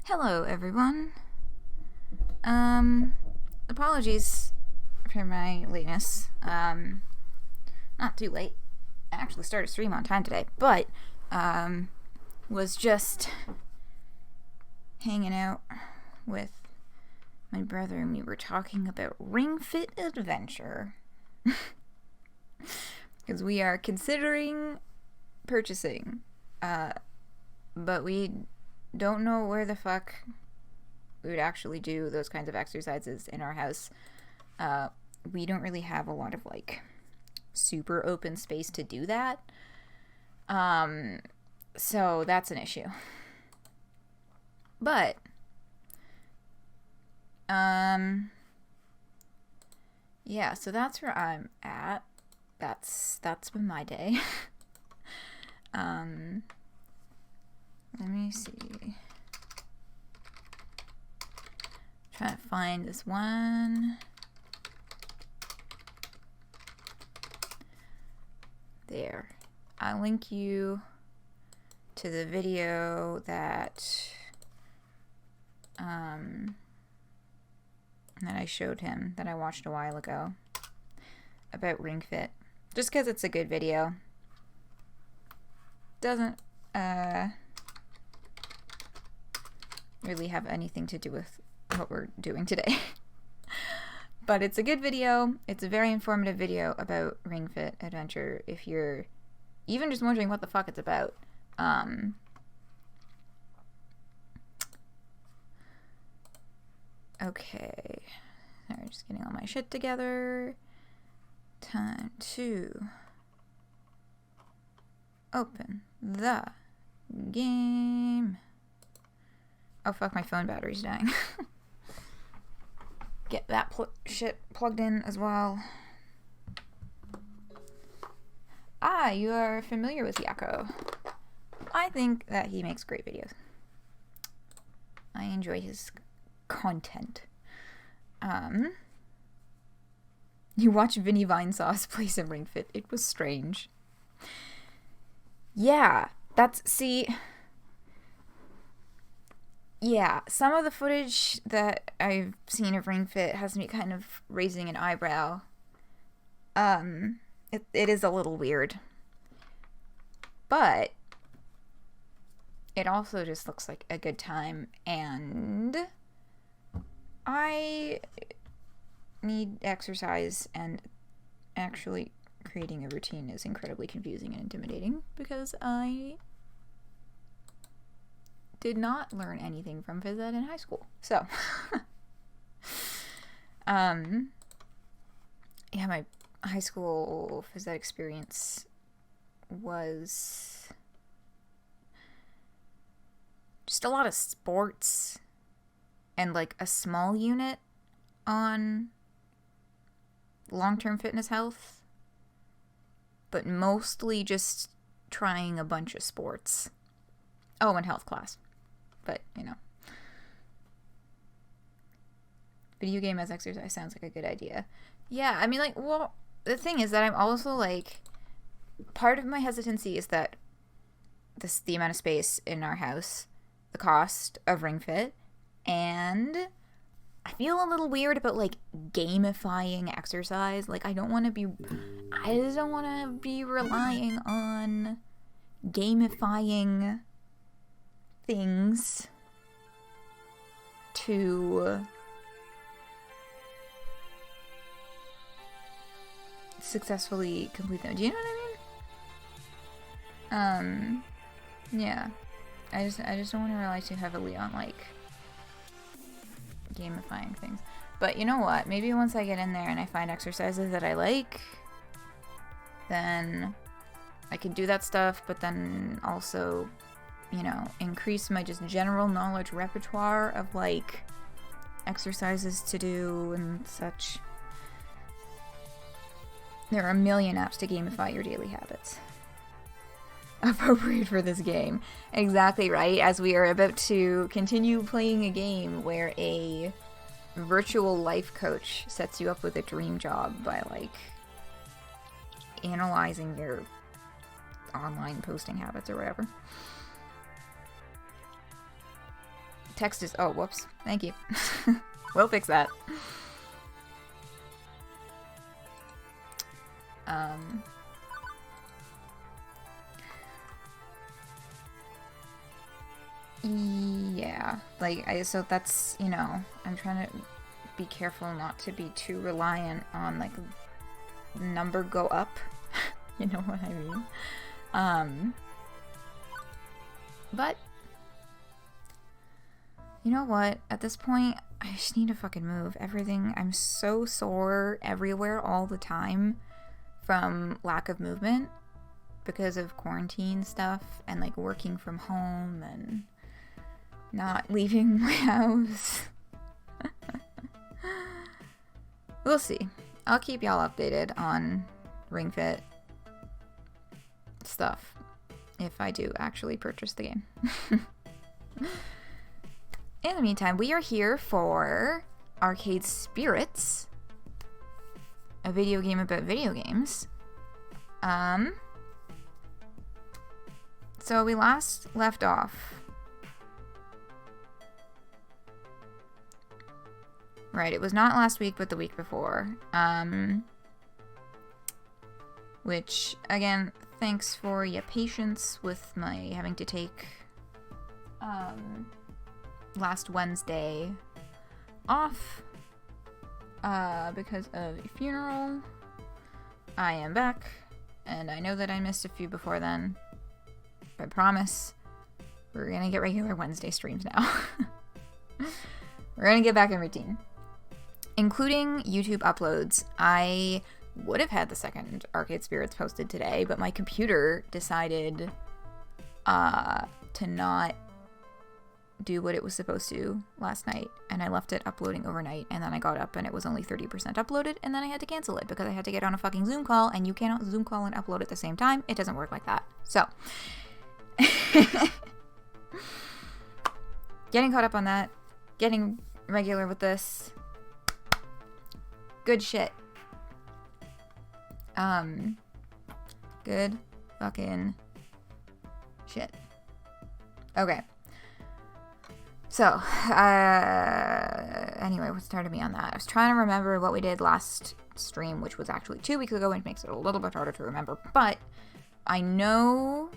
Hello, everyone. Apologies for my lateness. Not too late. I actually started stream on time today, but, was just hanging out with my brother and we were talking about Ring Fit Adventure. Because we are considering purchasing, but we don't know where the fuck we would actually do those kinds of exercises in our house. We don't really have a lot of like super open space to do that. So that's an issue. But yeah, so that's where I'm at. That's been my day. Let me see. Trying to find this one. There. I'll link you to the video that I showed him, that I watched a while ago, about Ring Fit. Just because it's a good video. Doesn't really have anything to do with what we're doing today. But it's a good video. It's a very informative video about Ring Fit Adventure if you're even just wondering what the fuck it's about. Okay. Sorry, just getting all my shit together. Time to open the game. Oh fuck, my phone battery's dying. Get that shit plugged in as well. Ah, you are familiar with Yakko. I think that he makes great videos. I enjoy his content. You watch Vinny Vinesauce play some Ring Fit. It was strange. Yeah, yeah, some of the footage that I've seen of Ring Fit has me kind of raising an eyebrow. It is a little weird. But it also just looks like a good time, and I need exercise, and actually creating a routine is incredibly confusing and intimidating because I did not learn anything from phys ed in high school. So, yeah, my high school phys ed experience was just a lot of sports and like a small unit on long-term fitness health, but mostly just trying a bunch of sports. Oh, and health class. But, you know. Video game as exercise sounds like a good idea. Yeah, I mean, like, well, the thing is that I'm also, like, part of my hesitancy is that the amount of space in our house, the cost of Ring Fit, and I feel a little weird about, like, gamifying exercise. Like, I just don't want to be relying on gamifying things to successfully complete them. Do you know what I mean? Yeah. I just don't want to rely too heavily on, like, gamifying things. But you know what? Maybe once I get in there and I find exercises that I like, then I can do that stuff, but then also, you know, increase my just general knowledge repertoire of, like, exercises to do and such. There are a million apps to gamify your daily habits. Appropriate for this game. Exactly right, as we are about to continue playing a game where a virtual life coach sets you up with a dream job by, like, analyzing your online posting habits or whatever. Text is... Oh, whoops. Thank you. We'll fix that. Yeah. Like, so that's, you know, I'm trying to be careful not to be too reliant on, like, number go up. You know what I mean? But... You know what? At this point, I just need to fucking move. Everything... I'm so sore everywhere all the time from lack of movement because of quarantine stuff and, like, working from home and not leaving my house. We'll see. I'll keep y'all updated on Ring Fit stuff if I do actually purchase the game. In the meantime, we are here for Arcade Spirits, a video game about video games. So we last left off. Right, it was not last week, but the week before. Which, again, thanks for your patience with my having to take, last Wednesday off, because of a funeral. I am back, and I know that I missed a few before then. I promise we're gonna get regular Wednesday streams now. We're gonna get back in routine. Including YouTube uploads. I would have had the second Arcade Spirits posted today, but my computer decided to not do what it was supposed to last night, and I left it uploading overnight, and then I got up and it was only 30% uploaded, and then I had to cancel it because I had to get on a fucking Zoom call, and you cannot Zoom call and upload at the same time. It doesn't work like that. So getting caught up on that, getting regular with this. Good shit. Good fucking shit. Okay. So, anyway, what started me on that? I was trying to remember what we did last stream, which was actually 2 weeks ago, which makes it a little bit harder to remember. But I know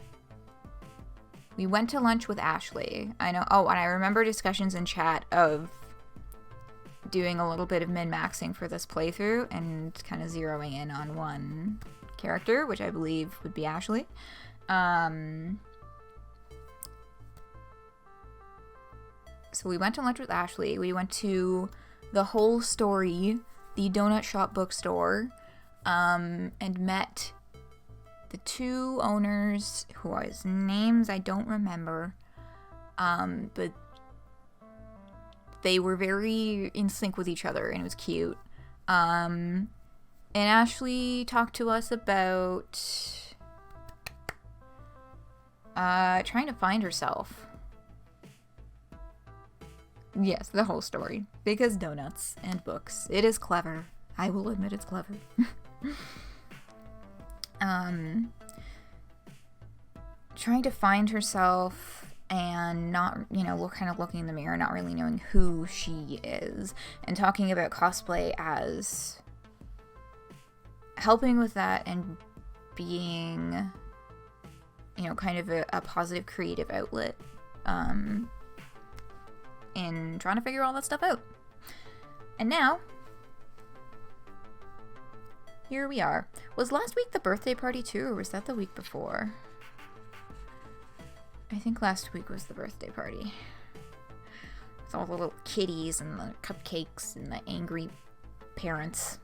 we went to lunch with Ashley. I know. Oh, and I remember discussions in chat of doing a little bit of min-maxing for this playthrough and kind of zeroing in on one character, which I believe would be Ashley. So we went to lunch with Ashley. We went to the Whole Story, the donut shop bookstore, and met the 2 owners whose names I don't remember, but they were very in sync with each other, and it was cute. And Ashley talked to us about trying to find herself. Yes, the whole story. Because donuts and books. It is clever. I will admit it's clever. Trying to find herself and not, you know, kind of looking in the mirror, not really knowing who she is, and talking about cosplay as helping with that and being, you know, kind of a positive creative outlet, in trying to figure all that stuff out. And now, here we are. Was last week the birthday party too, or was that the week before? I think last week was the birthday party. With all the little kitties and the cupcakes and the angry parents.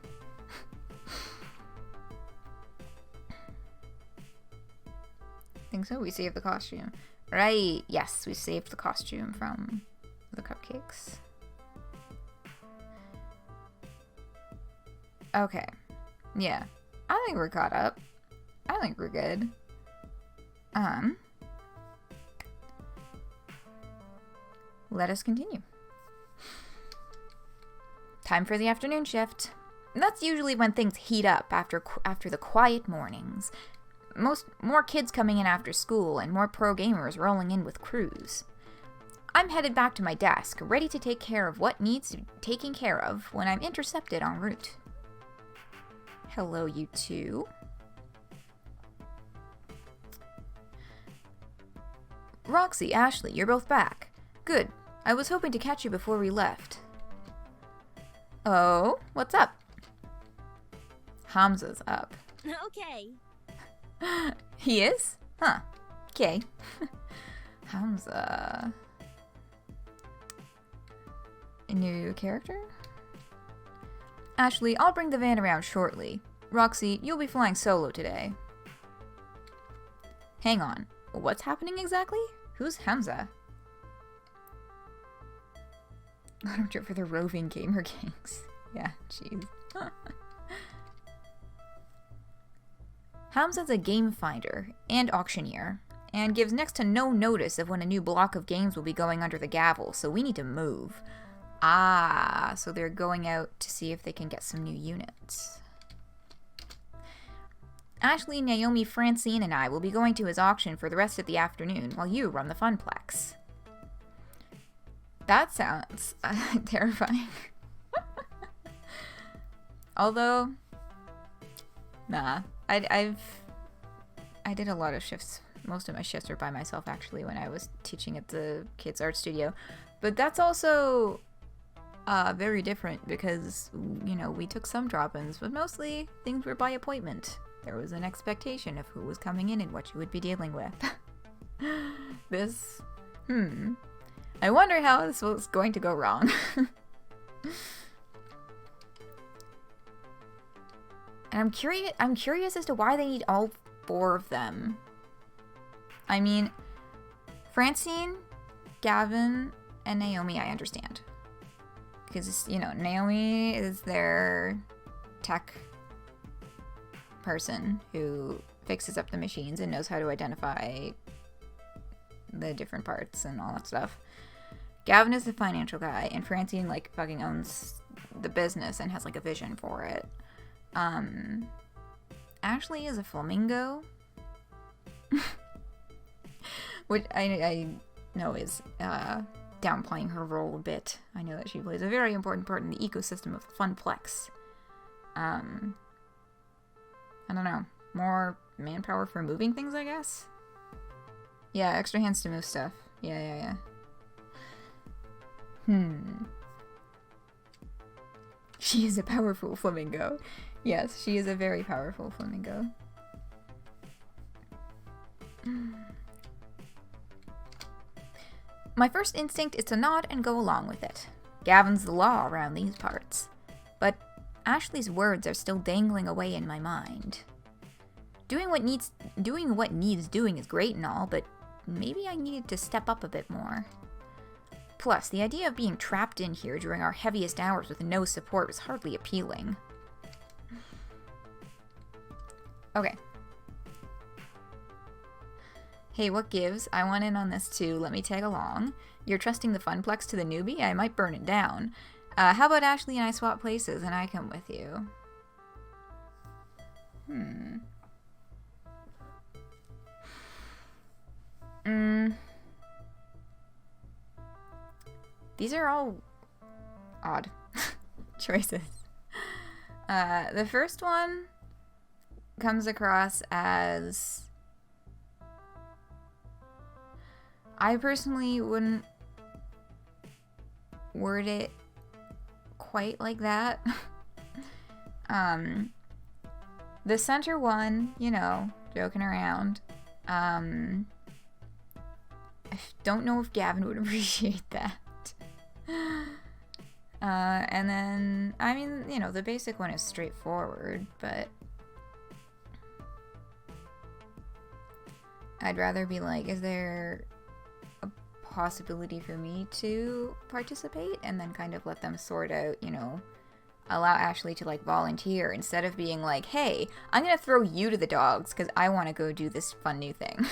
I think so. We saved the costume. Right. Yes, we saved the costume from the cupcakes. Okay. Yeah. I think we're caught up. I think we're good. Let us continue. Time for the afternoon shift. That's usually when things heat up after the quiet mornings. More kids coming in after school and more pro gamers rolling in with crews. I'm headed back to my desk, ready to take care of what needs taking care of when I'm intercepted en route. Hello, you two. Roxy, Ashley, you're both back. Good. I was hoping to catch you before we left. Oh, what's up? Hamza's up. Okay. He is? Huh. Okay. Hamza. A new character? Ashley, I'll bring the van around shortly. Roxy, you'll be flying solo today. Hang on. What's happening exactly? Who's Hamza? Auto trip for the roving gamer gangs. Yeah, jeez. Hamza's a game finder and auctioneer, and gives next to no notice of when a new block of games will be going under the gavel, so we need to move. Ah, so they're going out to see if they can get some new units. Ashley, Naomi, Francine, and I will be going to his auction for the rest of the afternoon while you run the Funplex. That sounds terrifying. Although, nah, I did a lot of shifts. Most of my shifts were by myself, actually, when I was teaching at the kids' art studio. But that's also very different because, you know, we took some drop-ins, but mostly things were by appointment. There was an expectation of who was coming in and what you would be dealing with. This, I wonder how this was going to go wrong. And I'm curious as to why they need all 4 of them. I mean, Francine, Gavin, and Naomi, I understand. Because, you know, Naomi is their tech person who fixes up the machines and knows how to identify the different parts and all that stuff. Gavin is the financial guy, and Francine, like, fucking owns the business and has, like, a vision for it. Ashley is a flamingo. Which I know is downplaying her role a bit. I know that she plays a very important part in the ecosystem of Funplex. I don't know. More manpower for moving things, I guess? Yeah, extra hands to move stuff. Yeah. She is a powerful flamingo. Yes, she is a very powerful flamingo. My first instinct is to nod and go along with it. Gavin's the law around these parts. But Ashley's words are still dangling away in my mind. Doing what needs doing is great and all, but maybe I needed to step up a bit more. Plus, the idea of being trapped in here during our heaviest hours with no support was hardly appealing. Okay. Hey, what gives? I want in on this too. Let me tag along. You're trusting the Funplex to the newbie? I might burn it down. How about Ashley and I swap places and I come with you? These are all odd choices. The first one comes across as... I personally wouldn't word it quite like that. The center one, you know, joking around. I don't know if Gavin would appreciate that. And then, I mean, you know, the basic one is straightforward, but I'd rather be like, is there a possibility for me to participate? And then kind of let them sort out, you know, allow Ashley to, like, volunteer instead of being like, hey, I'm gonna throw you to the dogs because I want to go do this fun new thing.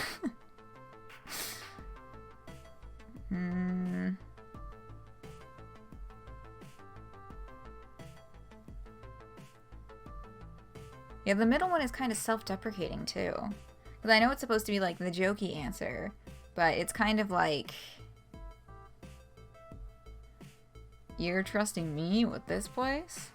Yeah, the middle one is kind of self-deprecating, too. Because I know it's supposed to be, like, the jokey answer, but it's kind of like... You're trusting me with this place?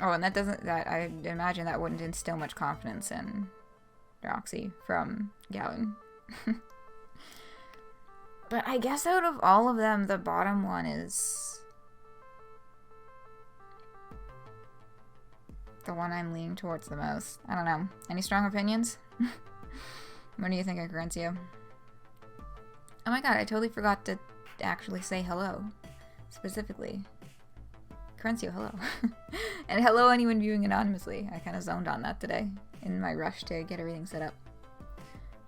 Oh, and I imagine that wouldn't instill much confidence in Roxy from Gavin. But I guess out of all of them, the bottom one is the one I'm leaning towards the most. I don't know. Any strong opinions? What do you think of Corinthia? Oh my god, I totally forgot to actually say hello. Specifically. Corinthia, hello. And hello anyone viewing anonymously. I kind of zoned on that today in my rush to get everything set up.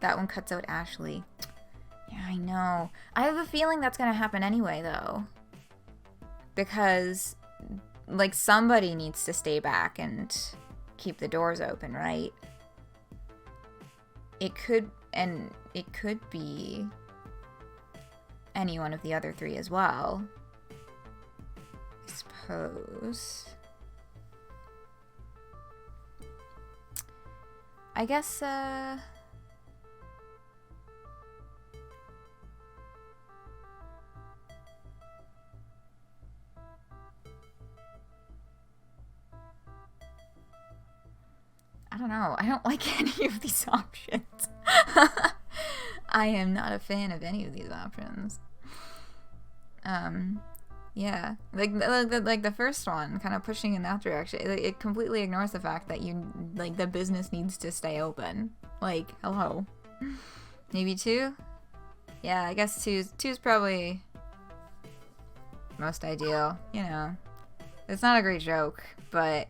That one cuts out Ashley. Yeah, I know. I have a feeling that's gonna happen anyway, though. Because, like, somebody needs to stay back and keep the doors open, right? It could be any one of the other three as well. I suppose. I guess, I don't know. I don't like any of these options. I am not a fan of any of these options. Yeah. Like the first one, kind of pushing in that direction, it completely ignores the fact that the business needs to stay open. Like, hello. Maybe 2? Yeah, I guess two's probably most ideal, you know. It's not a great joke, but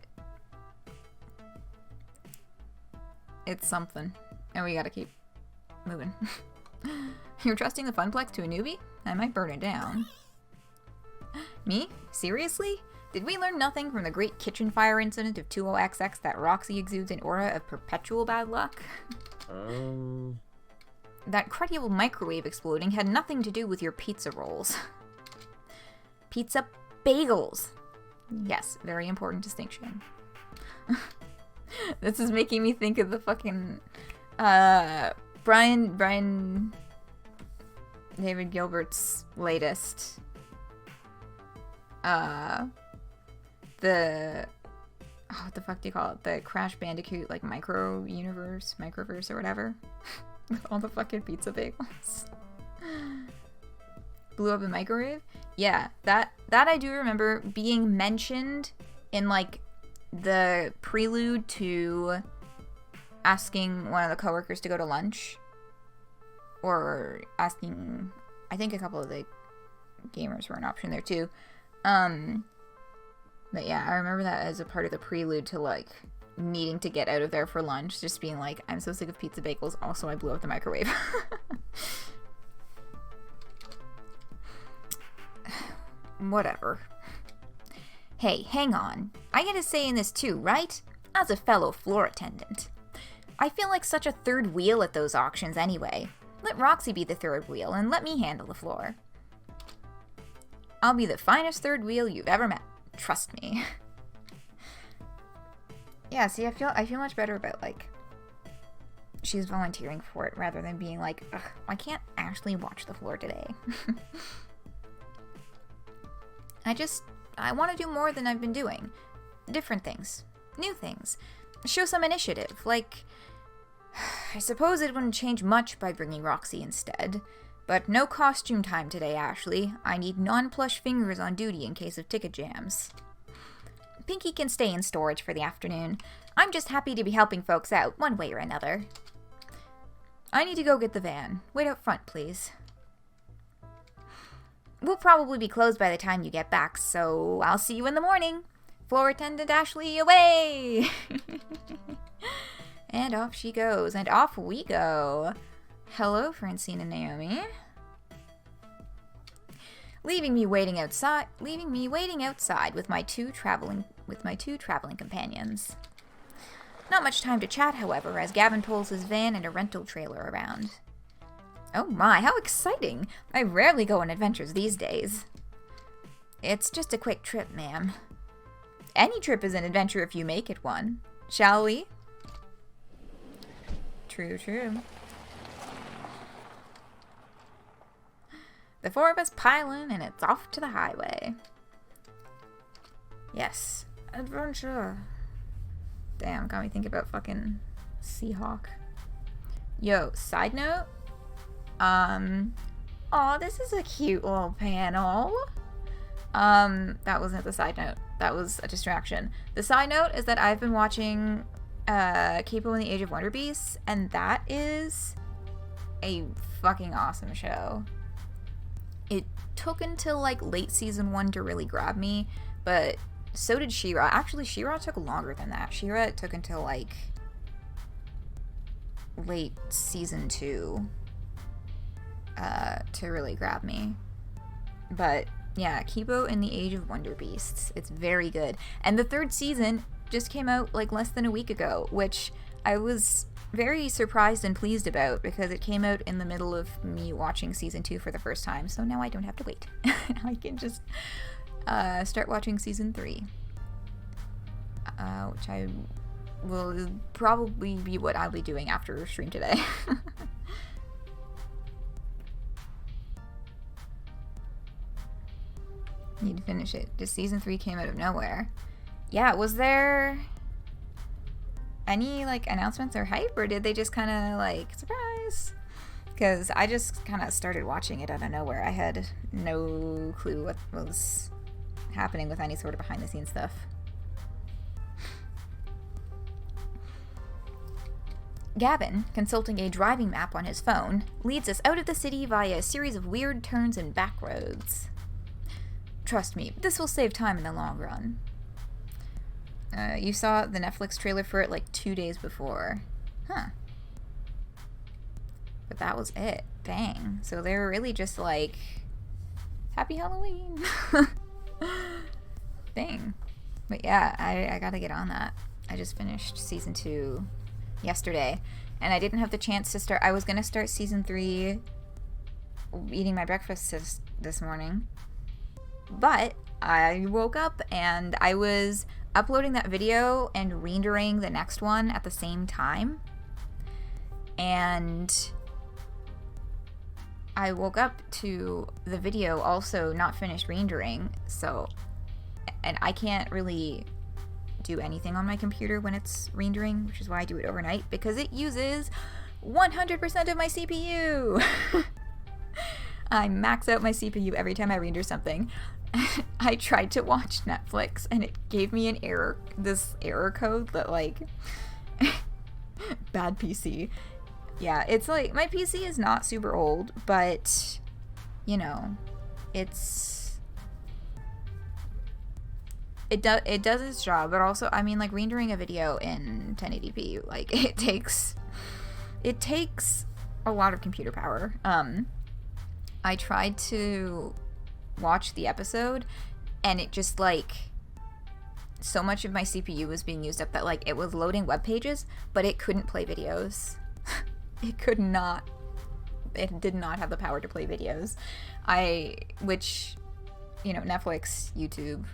it's something. And we gotta keep moving. You're trusting the Funplex to a newbie? I might burn it down. Me? Seriously? Did we learn nothing from the great kitchen fire incident of 20XX that Roxy exudes an aura of perpetual bad luck? That cruddy old microwave exploding had nothing to do with your pizza rolls. Pizza bagels. Yes, very important distinction. This is making me think of the fucking Brian David Gilbert's latest what the fuck do you call it? The Crash Bandicoot like microverse or whatever. With all the fucking pizza bagels. Blew up a microwave? Yeah, that I do remember being mentioned in like the prelude to asking one of the coworkers to go to lunch, or asking, I think a couple of the gamers were an option there too. But yeah, I remember that as a part of the prelude to like needing to get out of there for lunch, just being like, I'm so sick of pizza bagels, also I blew up the microwave. Whatever. Hey, hang on. I get a say in this too, right? As a fellow floor attendant. I feel like such a third wheel at those auctions anyway. Let Roxy be the third wheel and let me handle the floor. I'll be the finest third wheel you've ever met. Trust me. Yeah, see, I feel much better about, like, she's volunteering for it rather than being like, ugh, I can't actually watch the floor today. I want to do more than I've been doing. Different things. New things. Show some initiative. Like, I suppose it wouldn't change much by bringing Roxy instead. But no costume time today, Ashley. I need non-plush fingers on duty in case of ticket jams. Pinky can stay in storage for the afternoon. I'm just happy to be helping folks out, one way or another. I need to go get the van. Wait out front, please. We'll probably be closed by the time you get back, so I'll see you in the morning. Floor attendant Ashley, away! And off she goes, and off we go. Hello, Francine and Naomi. Leaving me waiting outside with my two traveling companions. Not much time to chat, however, as Gavin pulls his van and a rental trailer around. Oh my, how exciting! I rarely go on adventures these days. It's just a quick trip, ma'am. Any trip is an adventure if you make it one. Shall we? True, true. The four of us pile in, and it's off to the highway. Yes. Adventure. Damn, got me thinking about fucking Seahawk. Yo, side note. Aw, this is a cute little panel. That wasn't the side note. That was a distraction. The side note is that I've been watching Capo and the Age of Wonder Beasts, and that is a fucking awesome show. It took until like late season 1 to really grab me, but so did She-Ra. Actually, She-Ra took longer than that. She-Ra took until like late season 2 to really grab me. But yeah, Capo and the Age of Wonder Beasts. It's very good. And the 3rd season just came out like less than a week ago, which I was very surprised and pleased about because it came out in the middle of me watching season 2 for the first time. So now I don't have to wait. I can just start watching season 3. Which I will probably be what I'll be doing after stream today. Need to finish it. Just season 3 came out of nowhere. Yeah, was there any like announcements or hype, or did they just kind of like surprise? Because I just kind of started watching it out of nowhere. I had no clue what was happening with any sort of behind the scenes stuff. Gavin, consulting a driving map on his phone, leads us out of the city via a series of weird turns and back roads. Trust me, this will save time in the long run. You saw the Netflix trailer for it like 2 days before. Huh. But that was it. Dang. So they were really just like, Happy Halloween. Dang. But yeah, I gotta get on that. I just finished season 2 yesterday, and I didn't have the chance to start. I was gonna start season 3 eating my breakfast this morning, but I woke up and I was uploading that video and rendering the next one at the same time, and I woke up to the video also not finished rendering, so, and I can't really do anything on my computer when it's rendering, which is why I do it overnight, because it uses 100% of my CPU. I max out my CPU every time I render something. I tried to watch Netflix and it gave me an error, this error code that like, bad PC. Yeah, it's like, my PC is not super old, but, you know, it does its job, but also, I mean, like, rendering a video in 1080p, like, it takes a lot of computer power. I tried to watch the episode, and it just, like, so much of my CPU was being used up that, like, it was loading web pages, but it couldn't play videos. It did not have the power to play videos. Which, you know, Netflix, YouTube,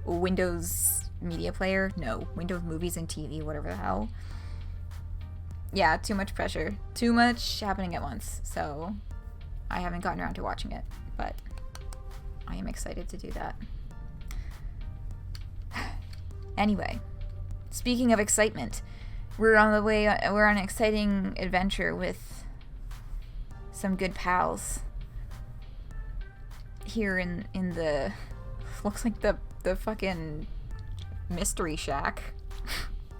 Windows Media Player, no, Windows Movies and TV, whatever the hell. Yeah, too much pressure. Too much happening at once, so I haven't gotten around to watching it, but I am excited to do that. Anyway, speaking of excitement, we're on an exciting adventure with some good pals here in the, looks like the fucking Mystery Shack.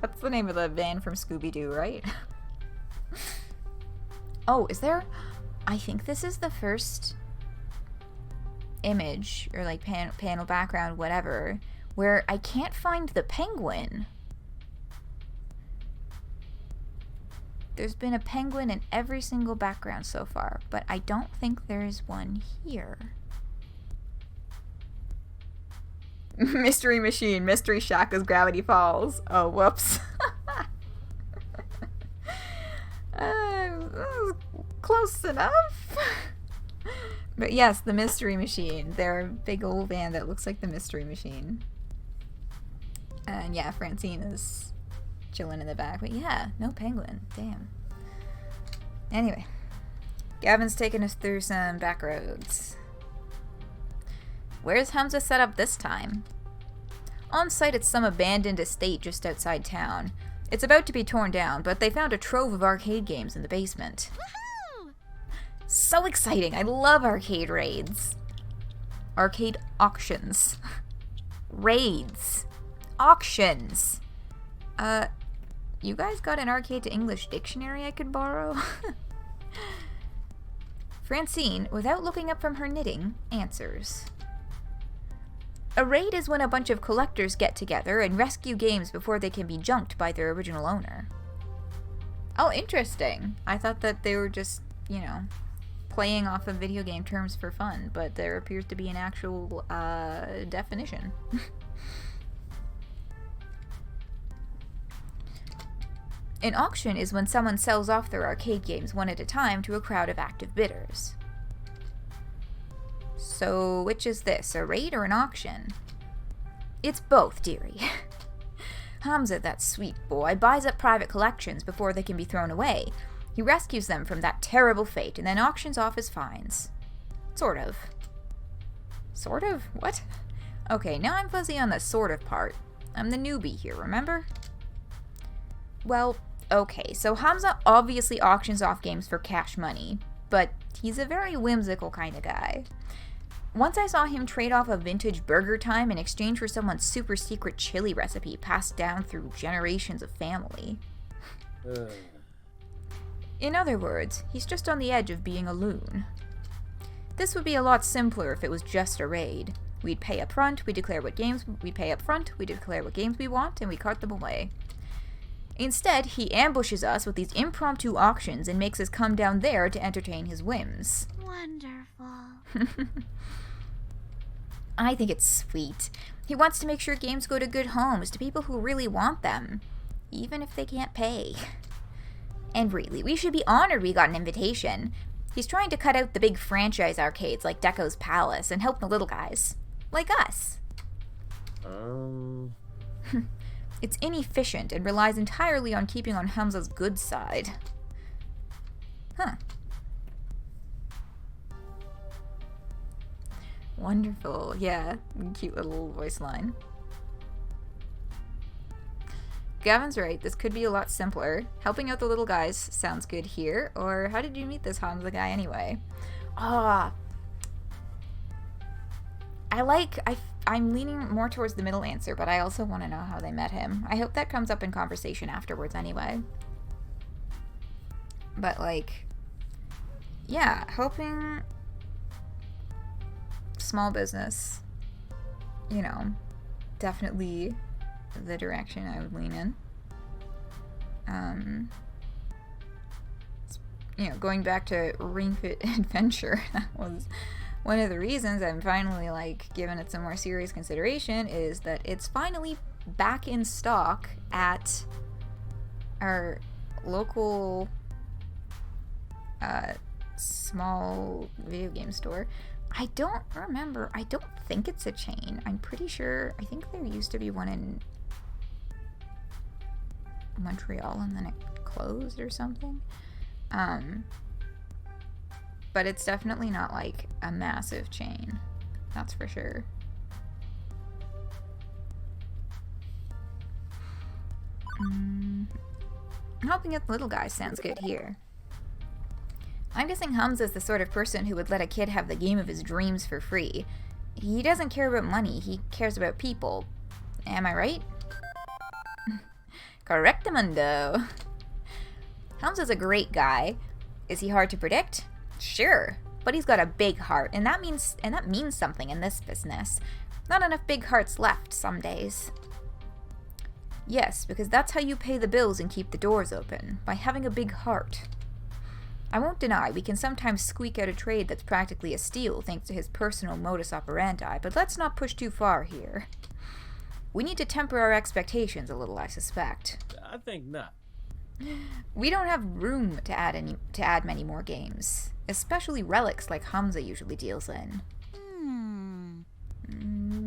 That's the name of the van from Scooby-Doo, right? Oh, is there? I think this is the first image, or like panel background, whatever, where I can't find the penguin. There's been a penguin in every single background so far, but I don't think there's one here. Mystery Machine, Mystery Shack as Gravity Falls. Oh, whoops. Close enough. But yes, the Mystery Machine. They're a big old van that looks like the Mystery Machine. And yeah, Francine is chilling in the back. But yeah, no penguin. Damn. Anyway, Gavin's taking us through some back roads. Where's Hamza set up this time? On site, it's some abandoned estate just outside town. It's about to be torn down, but they found a trove of arcade games in the basement. Woohoo! So exciting! I love arcade raids. Arcade auctions. Raids. Auctions. You guys got an arcade to English dictionary I could borrow? Francine, without looking up from her knitting, answers. A raid is when a bunch of collectors get together and rescue games before they can be junked by their original owner. Oh, interesting. I thought that they were just, playing off of video game terms for fun, but there appears to be an actual, definition. An auction is when someone sells off their arcade games one at a time to a crowd of active bidders. So, which is this, a raid or an auction? It's both, dearie. Hamza, that sweet boy, buys up private collections before they can be thrown away. He rescues them from that terrible fate and then auctions off his finds. Sort of. Sort of? What? Okay, now I'm fuzzy on the sort of part. I'm the newbie here, remember? Well, okay, so Hamza obviously auctions off games for cash money, but he's a very whimsical kind of guy. Once I saw him trade off a vintage burger time in exchange for someone's super secret chili recipe passed down through generations of family. In other words, he's just on the edge of being a loon. This would be a lot simpler if it was just a raid. We'd pay up front, we declare what games we want, and we cart them away. Instead, he ambushes us with these impromptu auctions and makes us come down there to entertain his whims. Wonderful. I think it's sweet. He wants to make sure games go to good homes, to people who really want them, even if they can't pay. And really, we should be honored we got an invitation. He's trying to cut out the big franchise arcades like Deco's Palace and help the little guys. Like us. It's inefficient and relies entirely on keeping on Hamza's good side. Huh. Wonderful. Yeah, cute little voice line. Gavin's right, this could be a lot simpler. Helping out the little guys sounds good here. Or how did you meet this Hamza guy anyway? I'm leaning more towards the middle answer, but I also want to know how they met him. I hope that comes up in conversation afterwards anyway. But yeah, helping small business, definitely the direction I would lean in. Going back to Ring Fit Adventure, that was one of the reasons I'm finally giving it some more serious consideration, is that it's finally back in stock at our local small video game store. I don't think it's a chain. I'm pretty sure, I think there used to be one in Montreal and then it closed or something. But it's definitely not a massive chain. That's for sure. Helping out the little guys sounds good here. I'm guessing Hamza's the sort of person who would let a kid have the game of his dreams for free. He doesn't care about money, he cares about people. Am I right? Correctamundo. Hamza's a great guy. Is he hard to predict? Sure, but he's got a big heart, and that means something in this business. Not enough big hearts left some days. Yes, because that's how you pay the bills and keep the doors open, by having a big heart. I won't deny we can sometimes squeak out a trade that's practically a steal thanks to his personal modus operandi, but let's not push too far here. We need to temper our expectations a little, I suspect. I think not. We don't have room to add many more games, especially relics like Hamza usually deals in.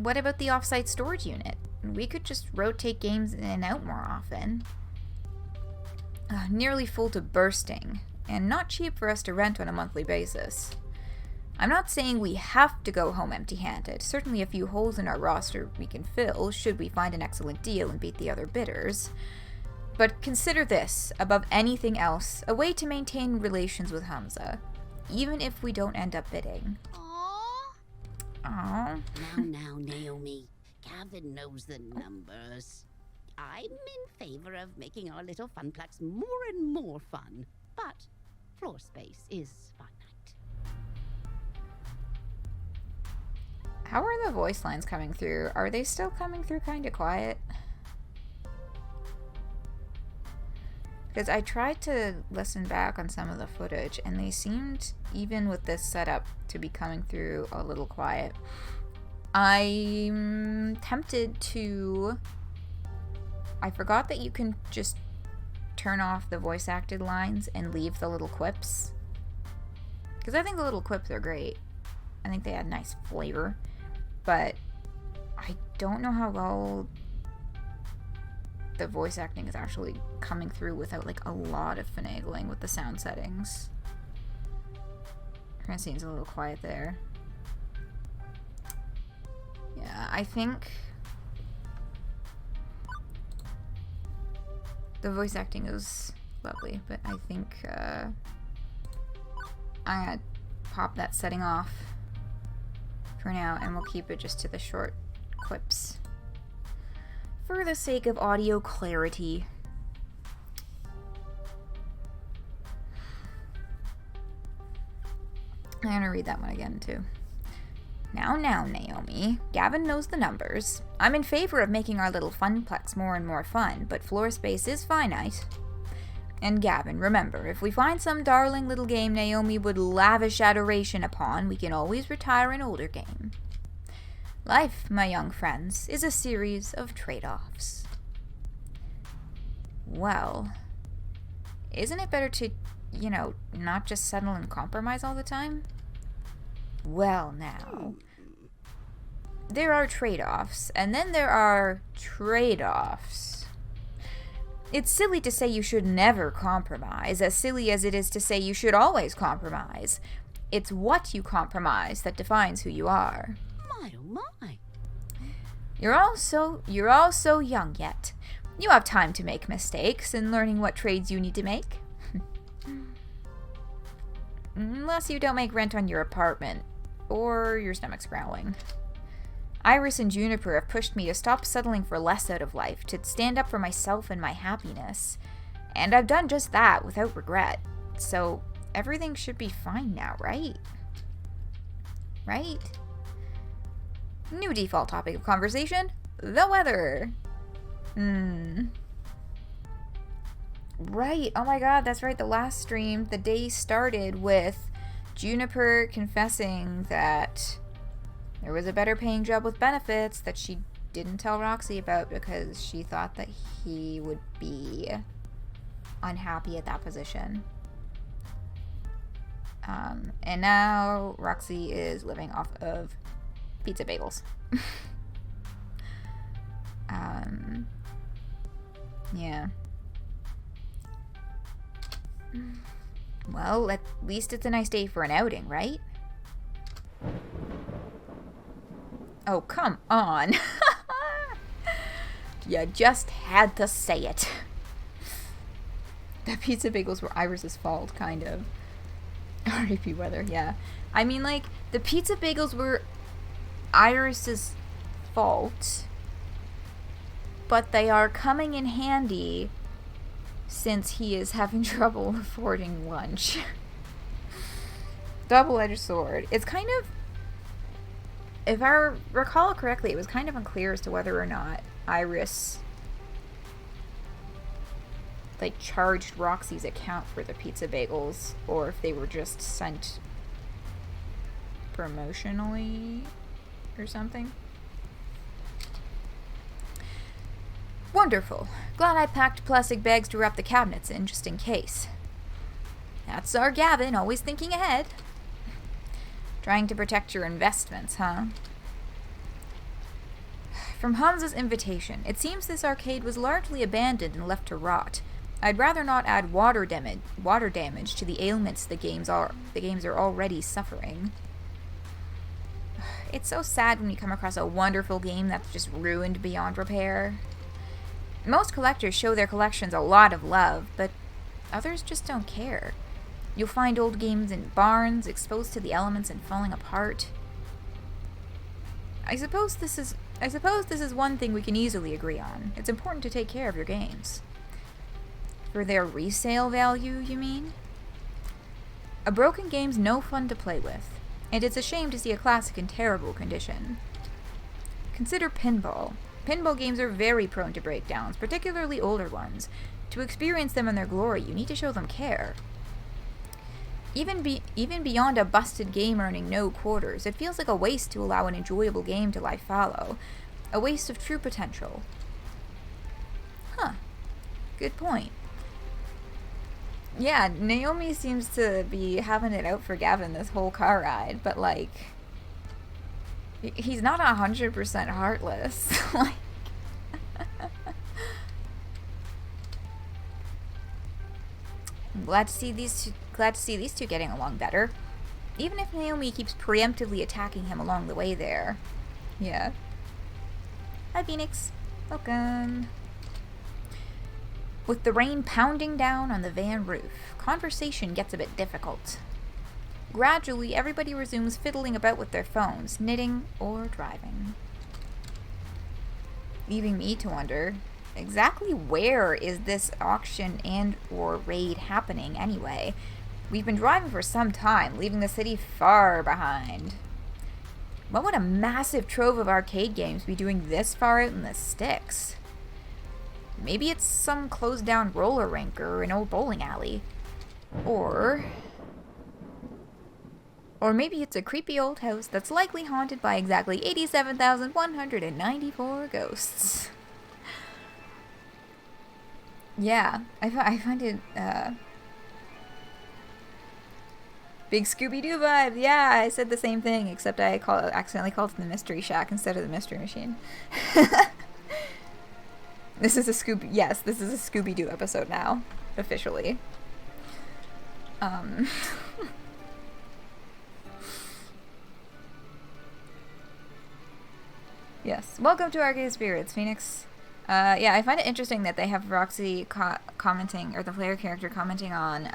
What about the off-site storage unit? We could just rotate games in and out more often. Nearly full to bursting. and not cheap for us to rent on a monthly basis. I'm not saying we have to go home empty-handed. Certainly a few holes in our roster we can fill, should we find an excellent deal and beat the other bidders. But consider this, above anything else, a way to maintain relations with Hamza, even if we don't end up bidding. Aww. Now, Naomi. Gavin knows the numbers. I'm in favor of making our little funplex more and more fun, but floor space is finite. How are the voice lines coming through? Are they still coming through kind of quiet? Because I tried to listen back on some of the footage, and they seemed, even with this setup, to be coming through a little quiet. I'm tempted to... I forgot that you can just turn off the voice acted lines and leave the little quips. Because I think the little quips are great. I think they add nice flavor. But I don't know how well the voice acting is actually coming through without like a lot of finagling with the sound settings. Francine's a little quiet there. Yeah, I think the voice acting is lovely, but I think I'm gonna pop that setting off for now, and we'll keep it just to the short clips for the sake of audio clarity. I'm gonna read that one again too. Now, Naomi. Gavin knows the numbers. I'm in favor of making our little funplex more and more fun, but floor space is finite. And Gavin, remember, if we find some darling little game Naomi would lavish adoration upon, we can always retire an older game. Life, my young friends, is a series of trade-offs. Well, isn't it better to, not just settle and compromise all the time? Well, now, there are trade-offs, and then there are trade-offs. It's silly to say you should never compromise, as silly as it is to say you should always compromise. It's what you compromise that defines who you are. My oh my. You're all so young yet. You have time to make mistakes and learning what trades you need to make. Unless you don't make rent on your apartment, or your stomach's growling. Iris and Juniper have pushed me to stop settling for less out of life, to stand up for myself and my happiness. And I've done just that without regret. So everything should be fine now, right? Right? New default topic of conversation, the weather. Right, oh my god, that's right, the last stream, the day started with Juniper confessing that there was a better paying job with benefits that she didn't tell Roxy about because she thought that he would be unhappy at that position. And now Roxy is living off of pizza bagels. Yeah. Well, at least it's a nice day for an outing, right? Oh, come on. You just had to say it. The pizza bagels were Iris's fault, kind of. R.I.P. weather, yeah. I mean, like, the pizza bagels were Iris's fault, but they are coming in handy since he is having trouble affording lunch. Double-edged sword. It's kind of, if I recall correctly, it was kind of unclear as to whether or not Iris like charged Roxy's account for the pizza bagels, or if they were just sent promotionally or something. Wonderful. Glad I packed plastic bags to wrap the cabinets in, just in case. That's our Gavin, always thinking ahead. Trying to protect your investments, huh? From Hamza's invitation, it seems this arcade was largely abandoned and left to rot. I'd rather not add water damage to the ailments the games are already suffering. It's so sad when you come across a wonderful game that's just ruined beyond repair. Most collectors show their collections a lot of love, but others just don't care. You'll find old games in barns, exposed to the elements and falling apart. I suppose this is one thing we can easily agree on. It's important to take care of your games. For their resale value, you mean? A broken game's no fun to play with, and it's a shame to see a classic in terrible condition. Consider pinball. Pinball games are very prone to breakdowns, particularly older ones. To experience them in their glory, you need to show them care. Even beyond a busted game earning no quarters, it feels like a waste to allow an enjoyable game to lie fallow. A waste of true potential. Huh. Good point. Yeah, Naomi seems to be having it out for Gavin this whole car ride, but like, he's not 100% heartless. Like, I'm glad to see these two getting along better, even if Naomi keeps preemptively attacking him along the way there. Yeah. Hi, Phoenix. Welcome. With the rain pounding down on the van roof, conversation gets a bit difficult. Gradually, everybody resumes fiddling about with their phones, knitting or driving. Leaving me to wonder, exactly where is this auction and or raid happening anyway? We've been driving for some time, leaving the city far behind. What would a massive trove of arcade games be doing this far out in the sticks? Maybe it's some closed down roller rink or an old bowling alley. Or maybe it's a creepy old house that's likely haunted by exactly 87,194 ghosts. Yeah, I find it, big Scooby-Doo vibe. Yeah, I said the same thing, except I accidentally called it the Mystery Shack instead of the Mystery Machine. This is a Scooby-Doo episode now, officially. Yes, welcome to Arcade Spirits, Phoenix. Yeah, I find it interesting that they have Roxy commenting, or the player character commenting on,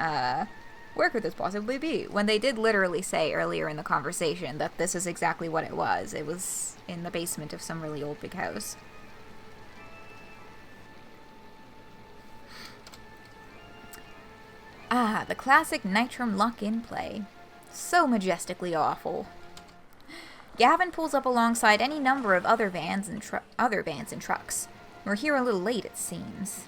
where could this possibly be? When they did literally say earlier in the conversation that this is exactly what it was. It was in the basement of some really old big house. Ah, the classic Nitrum lock-in play. So majestically awful. Gavin pulls up alongside any number of other vans and trucks. We're here a little late, it seems.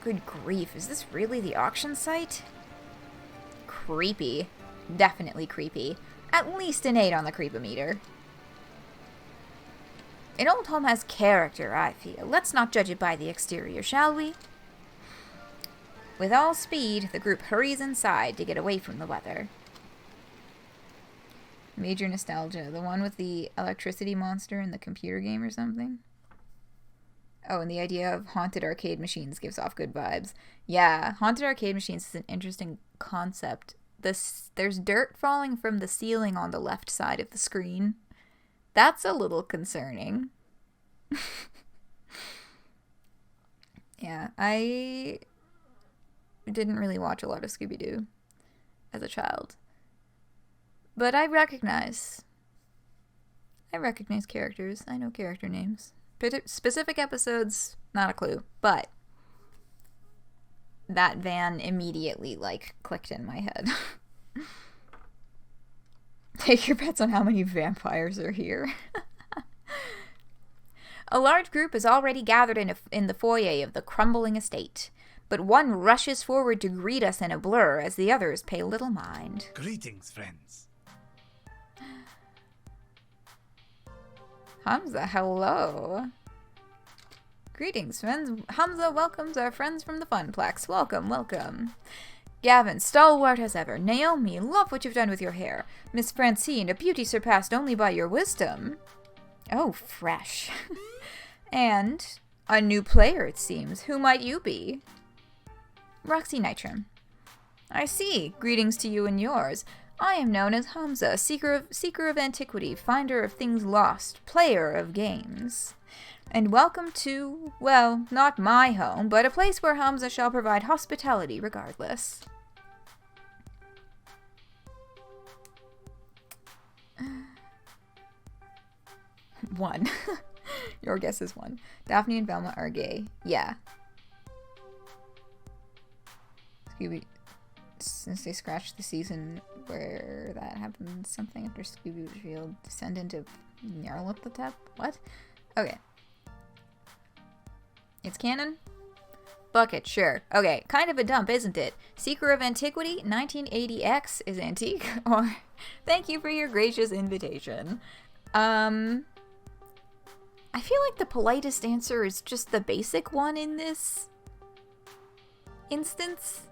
Good grief, is this really the auction site? Creepy. Definitely creepy. At least an 8 on the creepometer. An old home has character, I feel. Let's not judge it by the exterior, shall we? With all speed, the group hurries inside to get away from the weather. Major nostalgia. The one with the electricity monster in the computer game or something? Oh, and the idea of haunted arcade machines gives off good vibes. Yeah, haunted arcade machines is an interesting concept. There's dirt falling from the ceiling on the left side of the screen. That's a little concerning. Yeah, I didn't really watch a lot of Scooby-Doo as a child. But I recognize characters. I know character names. Specific episodes, not a clue. But that van immediately, clicked in my head. Take your bets on how many vampires are here. A large group is already gathered in the foyer of the crumbling estate. But one rushes forward to greet us in a blur as the others pay little mind. Greetings, friends. Hamza, hello. Greetings, friends. Hamza welcomes our friends from the Funplex. Welcome, welcome. Gavin, stalwart as ever. Naomi, love what you've done with your hair. Miss Francine, a beauty surpassed only by your wisdom. Oh, fresh. And A new player, it seems. Who might you be? Roxy Nitram. I see. Greetings to you and yours. I am known as Hamza, seeker of antiquity, finder of things lost, player of games. And welcome to, well, not my home, but a place where Hamza shall provide hospitality regardless. One. Your guess is one. Daphne and Velma are gay. Yeah. Scooby... Since they scratched the season where that happened, something after Scooby revealed descendant of Nyarlathotep? What? Okay. It's canon? Bucket, sure. Okay, kind of a dump, isn't it? Seeker of Antiquity, 1980X is antique, or thank you for your gracious invitation. I feel like the politest answer is just the basic one in this instance.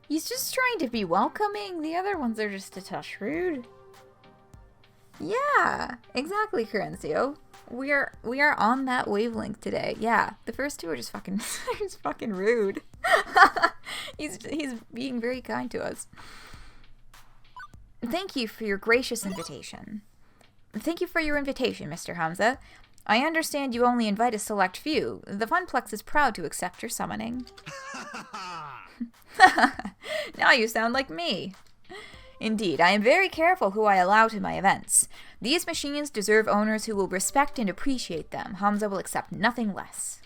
He's just trying to be welcoming. The other ones are just a touch rude. Yeah, exactly, Corencio. We are on that wavelength today. Yeah, the first two are just fucking rude. He's being very kind to us. Thank you for your gracious invitation. Thank you for your invitation, Mr. Hamza. I understand you only invite a select few. The Funplex is proud to accept your summoning. Now you sound like me. Indeed, I am very careful who I allow to my events. These machines deserve owners who will respect and appreciate them. Hamza will accept nothing less.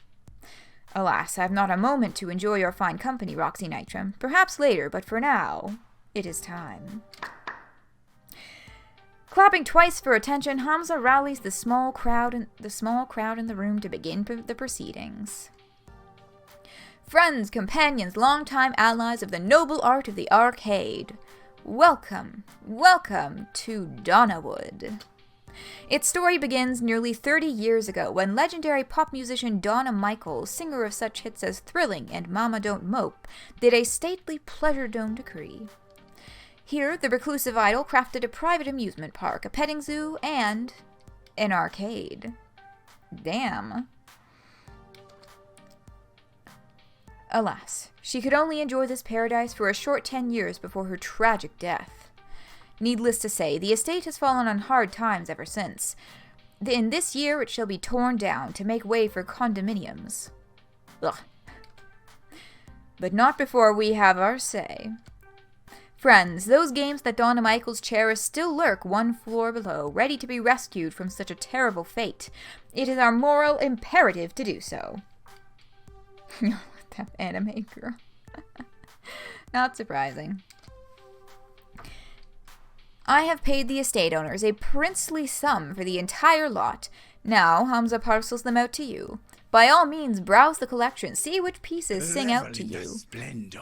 Alas, I have not a moment to enjoy your fine company, Roxy Nitram. Perhaps later, but for now, it is time. Clapping twice for attention, Hamza rallies the small crowd in the room to begin the proceedings. Friends, companions, longtime allies of the noble art of the arcade, welcome, welcome to Donnawood. Its story begins nearly 30 years ago when legendary pop musician Donna Michaels, singer of such hits as Thrilling and Mama Don't Mope, did a stately pleasure dome decree. Here, the reclusive idol crafted a private amusement park, a petting zoo, and an arcade. Damn. Alas, she could only enjoy this paradise for a short 10 years before her tragic death. Needless to say, the estate has fallen on hard times ever since. In this year, it shall be torn down to make way for condominiums. Ugh. But not before we have our say. Friends, those games that Donna Michaels cherished still lurk one floor below, ready to be rescued from such a terrible fate. It is our moral imperative to do so. That anime girl. Not surprising. I have paid the estate owners a princely sum for the entire lot. Now Hamza parcels them out to you. By all means, browse the collection, see which pieces sing out to you. Splendor.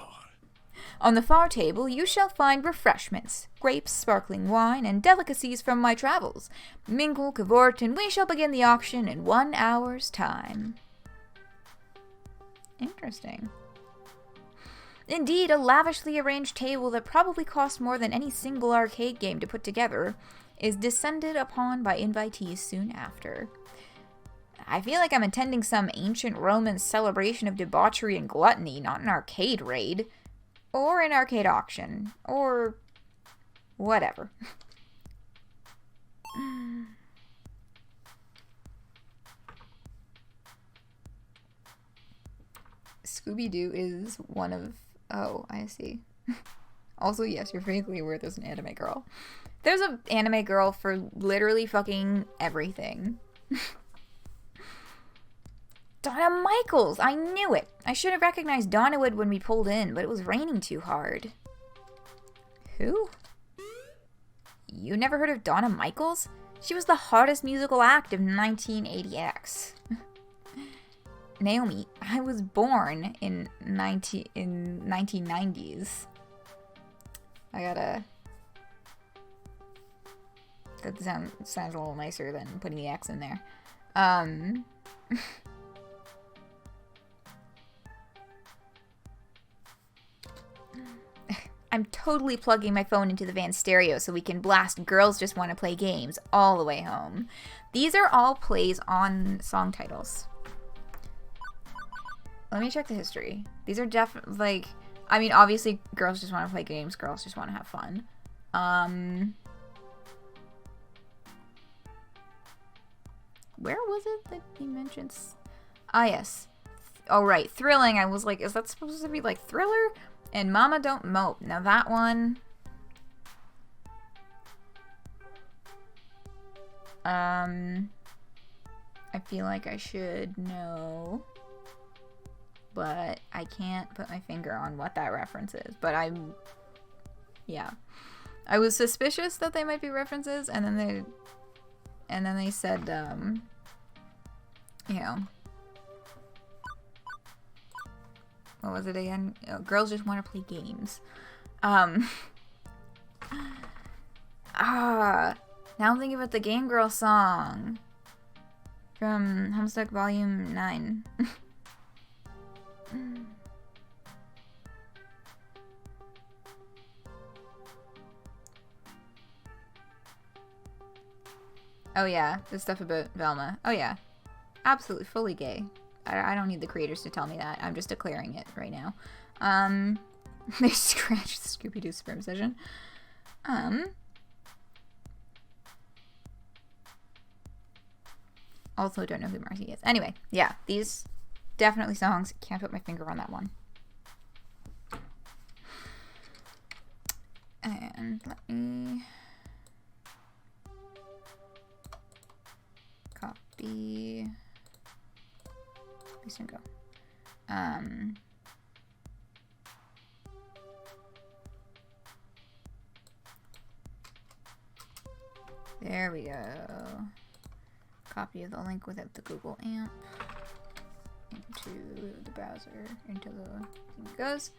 On the far table, you shall find refreshments, grapes, sparkling wine, and delicacies from my travels. Mingle, cavort, and we shall begin the auction in 1 hour's time. Interesting. Indeed, a lavishly arranged table that probably cost more than any single arcade game to put together is descended upon by invitees soon after. I feel like I'm attending some ancient Roman celebration of debauchery and gluttony, not an arcade raid. Or an arcade auction. Or whatever. Scooby-Doo is one of... Oh, I see. Also, yes, you're vaguely aware there's an anime girl. There's an anime girl for literally fucking everything. Donna Michaels! I knew it! I should have recognized Donnawood when we pulled in, but it was raining too hard. Who? You never heard of Donna Michaels? She was the hottest musical act of 1980X. Naomi, I was born in 1990s. I gotta... That sounds a little nicer than putting the X in there. I'm totally plugging my phone into the van stereo so we can blast Girls Just Want to Play Games all the way home. These are all plays on song titles. let me check the history. These are definitely, like, I mean, obviously, girls just want to play games. Girls just want to have fun. Where was it that he mentions? Ah, yes. Oh, right. Thrilling. I was like, is that supposed to be, like, Thriller? And Mama Don't Mope. Now, that one... I feel like I should know, but I can't put my finger on what that reference is. But yeah, I was suspicious that they might be references, and then they said, you know, what was it again? Oh, girls just want to play games. Now I'm thinking about the Game Girl song from Homestuck Volume 9. Oh yeah, the stuff about Velma. Oh yeah, absolutely, fully gay. I don't need the creators to tell me that. I'm just declaring it right now. They scratched the Scooby-Doo sperm session. Also don't know who Marcy is. Anyway, yeah, these definitely songs. Can't put my finger on that one. And let me copy. Please don't go. There we go. Copy of the link without the Google AMP into the browser, into the thing it goes.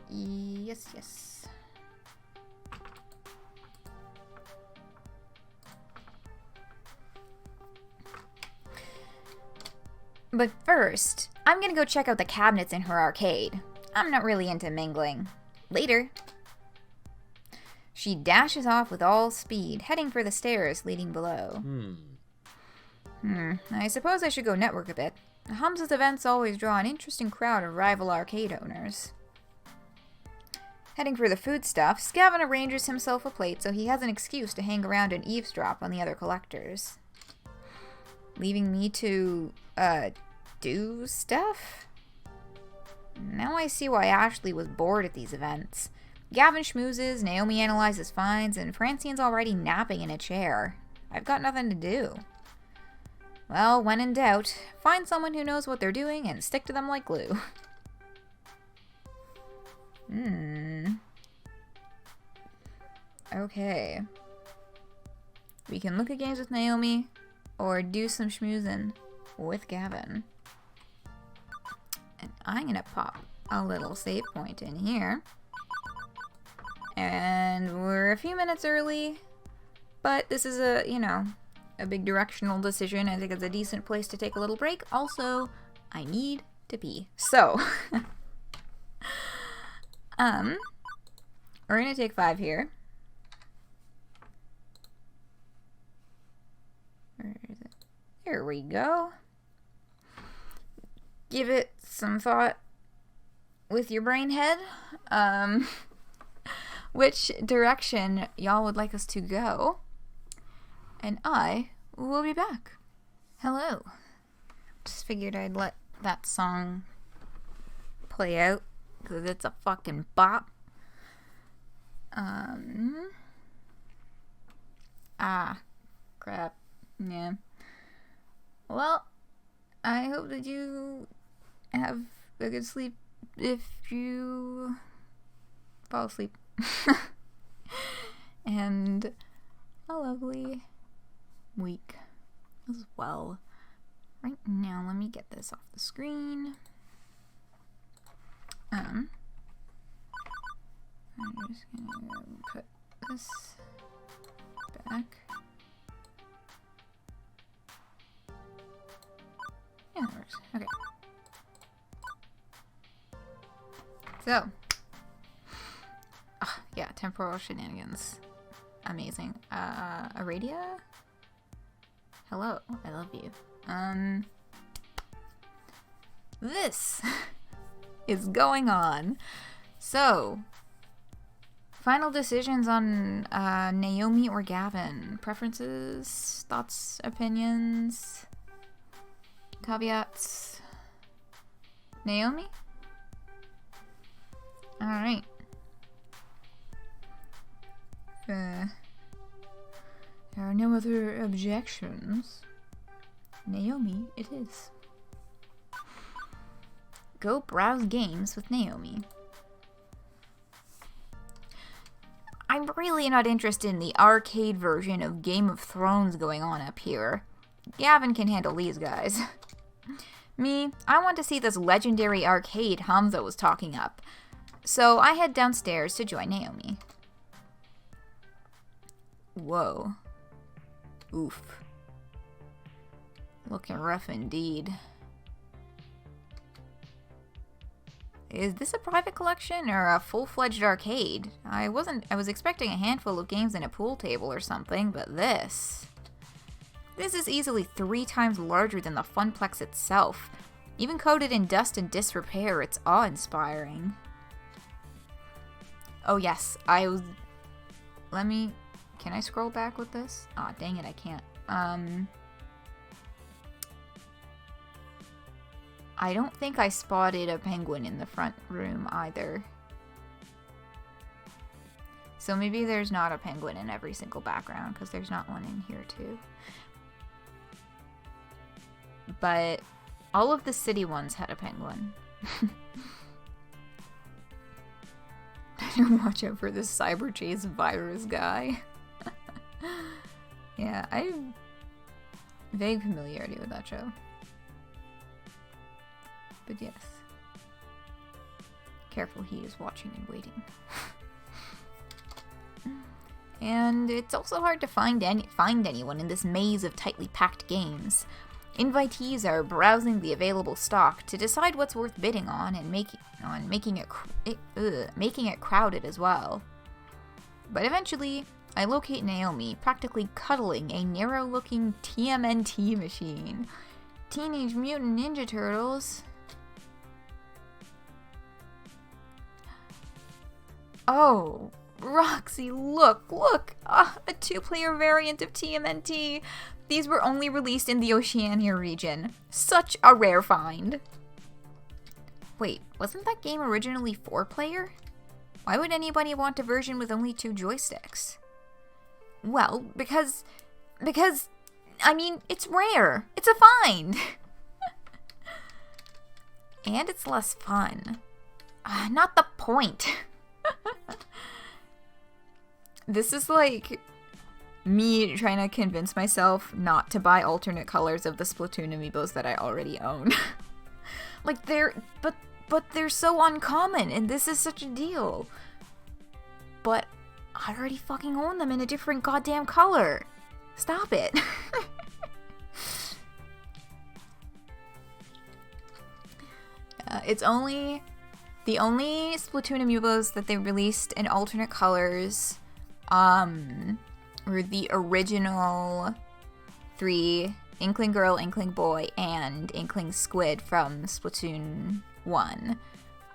Yes, yes. But first, I'm gonna go check out the cabinets in her arcade. I'm not really into mingling. Later. She dashes off with all speed, heading for the stairs leading below. I suppose I should go network a bit. Hum's events always draw an interesting crowd of rival arcade owners. Heading for the foodstuffs, Gavin arranges himself a plate so he has an excuse to hang around and eavesdrop on the other collectors. Leaving me to, do stuff? Now I see why Ashley was bored at these events. Gavin schmoozes, Naomi analyzes finds, and Francine's already napping in a chair. I've got nothing to do. Well, when in doubt, find someone who knows what they're doing and stick to them like glue. Okay. We can look at games with Naomi, or do some schmoozing with Gavin. And I'm gonna pop a little save point in here. And we're a few minutes early, but this is a, you know, a big directional decision. I think it's a decent place to take a little break. Also, I need to pee. So, we're gonna take 5 here. Where is it? There we go. Give it some thought with your brain head. Which direction y'all would like us to go. And I will be back. Hello. Just figured I'd let that song play out because it's a fucking bop. Crap. Yeah. Well, I hope that you have a good sleep if you fall asleep. And a lovely week as well. Right now, let me get this off the screen. I'm just gonna put this back. Yeah, that works. Okay. So, yeah, temporal shenanigans. Amazing. Aradia? Hello, I love you. this is going on. So, final decisions on Naomi or Gavin. Preferences, thoughts, opinions, caveats. Naomi? Alright. There are no other objections. Naomi it is. Go browse games with Naomi. I'm really not interested in the arcade version of Game of Thrones going on up here. Gavin can handle these guys. Me, I want to see this legendary arcade Hamza was talking up. So I head downstairs to join Naomi. Whoa. Oof. Looking rough indeed. Is this a private collection or a full-fledged arcade? I was expecting a handful of games and a pool table or something, but this is easily 3 times larger than the Funplex itself. Even coated in dust and disrepair, it's awe-inspiring. Oh yes, can I scroll back with this? Aw, dang it, I can't. I don't think I spotted a penguin in the front room either. So maybe there's not a penguin in every single background, because there's not one in here too. But all of the city ones had a penguin. Watch out for this cyber chase virus guy. Yeah, I have vague familiarity with that show. But yes. Careful, he is watching and waiting. And it's also hard to find anyone in this maze of tightly packed games. Invitees are browsing the available stock to decide what's worth bidding on and making it crowded as well. But eventually, I locate Naomi practically cuddling a narrow-looking TMNT machine. Teenage Mutant Ninja Turtles. Oh, Roxy, look! A 2-player variant of TMNT. These were only released in the Oceania region. Such a rare find. Wait, wasn't that game originally 4-player? Why would anybody want a version with only 2 joysticks? Well, because, I mean, it's rare. It's a find. And it's less fun. Not the point. This is like me trying to convince myself not to buy alternate colors of the Splatoon amiibos that I already own. Like but they're so uncommon and this is such a deal. But I already fucking own them in a different goddamn color. Stop it. It's only the only Splatoon amiibos that they released in alternate colors were the original 3, Inkling Girl, Inkling Boy, and Inkling Squid from Splatoon 1.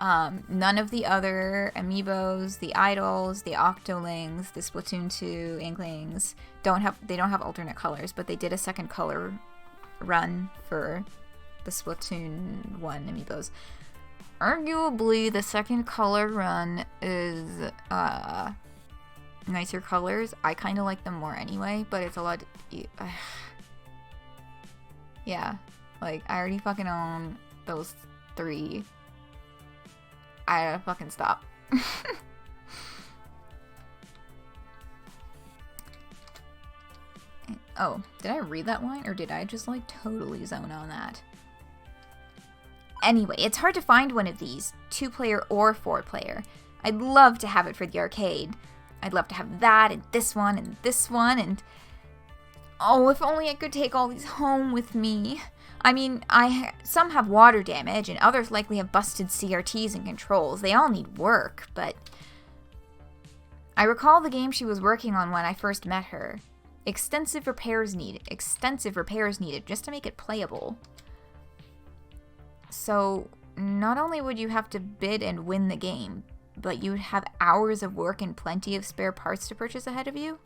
None of the other amiibos, the idols, the Octolings, the Splatoon 2 Inklings don't have alternate colors, but they did a second color run for the Splatoon 1 amiibos. Arguably, the second color run is nicer colors. I kind of like them more anyway, but it's a lot. Yeah, like I already fucking own those 3. I gotta fucking stop. Oh, did I read that line or did I just like totally zone on that? Anyway, it's hard to find one of these, 2-player or 4-player. I'd love to have it for the arcade. I'd love to have that and this one and oh, if only I could take all these home with me. I mean, some have water damage and others likely have busted CRTs and controls. They all need work, but I recall the game she was working on when I first met her. Extensive repairs needed just to make it playable. So not only would you have to bid and win the game, but you would have hours of work and plenty of spare parts to purchase ahead of you.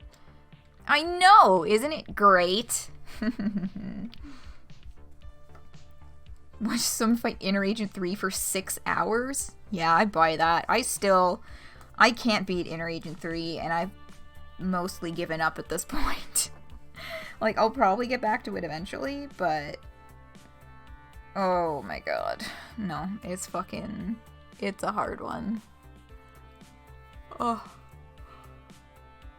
I know! Isn't it great? Watch someone fight Inner Agent 3 for 6 hours? Yeah, I buy that. I can't beat Inner Agent 3, and I've mostly given up at this point. Like, I'll probably get back to it eventually, but... oh my god. No, it's a hard one. Oh.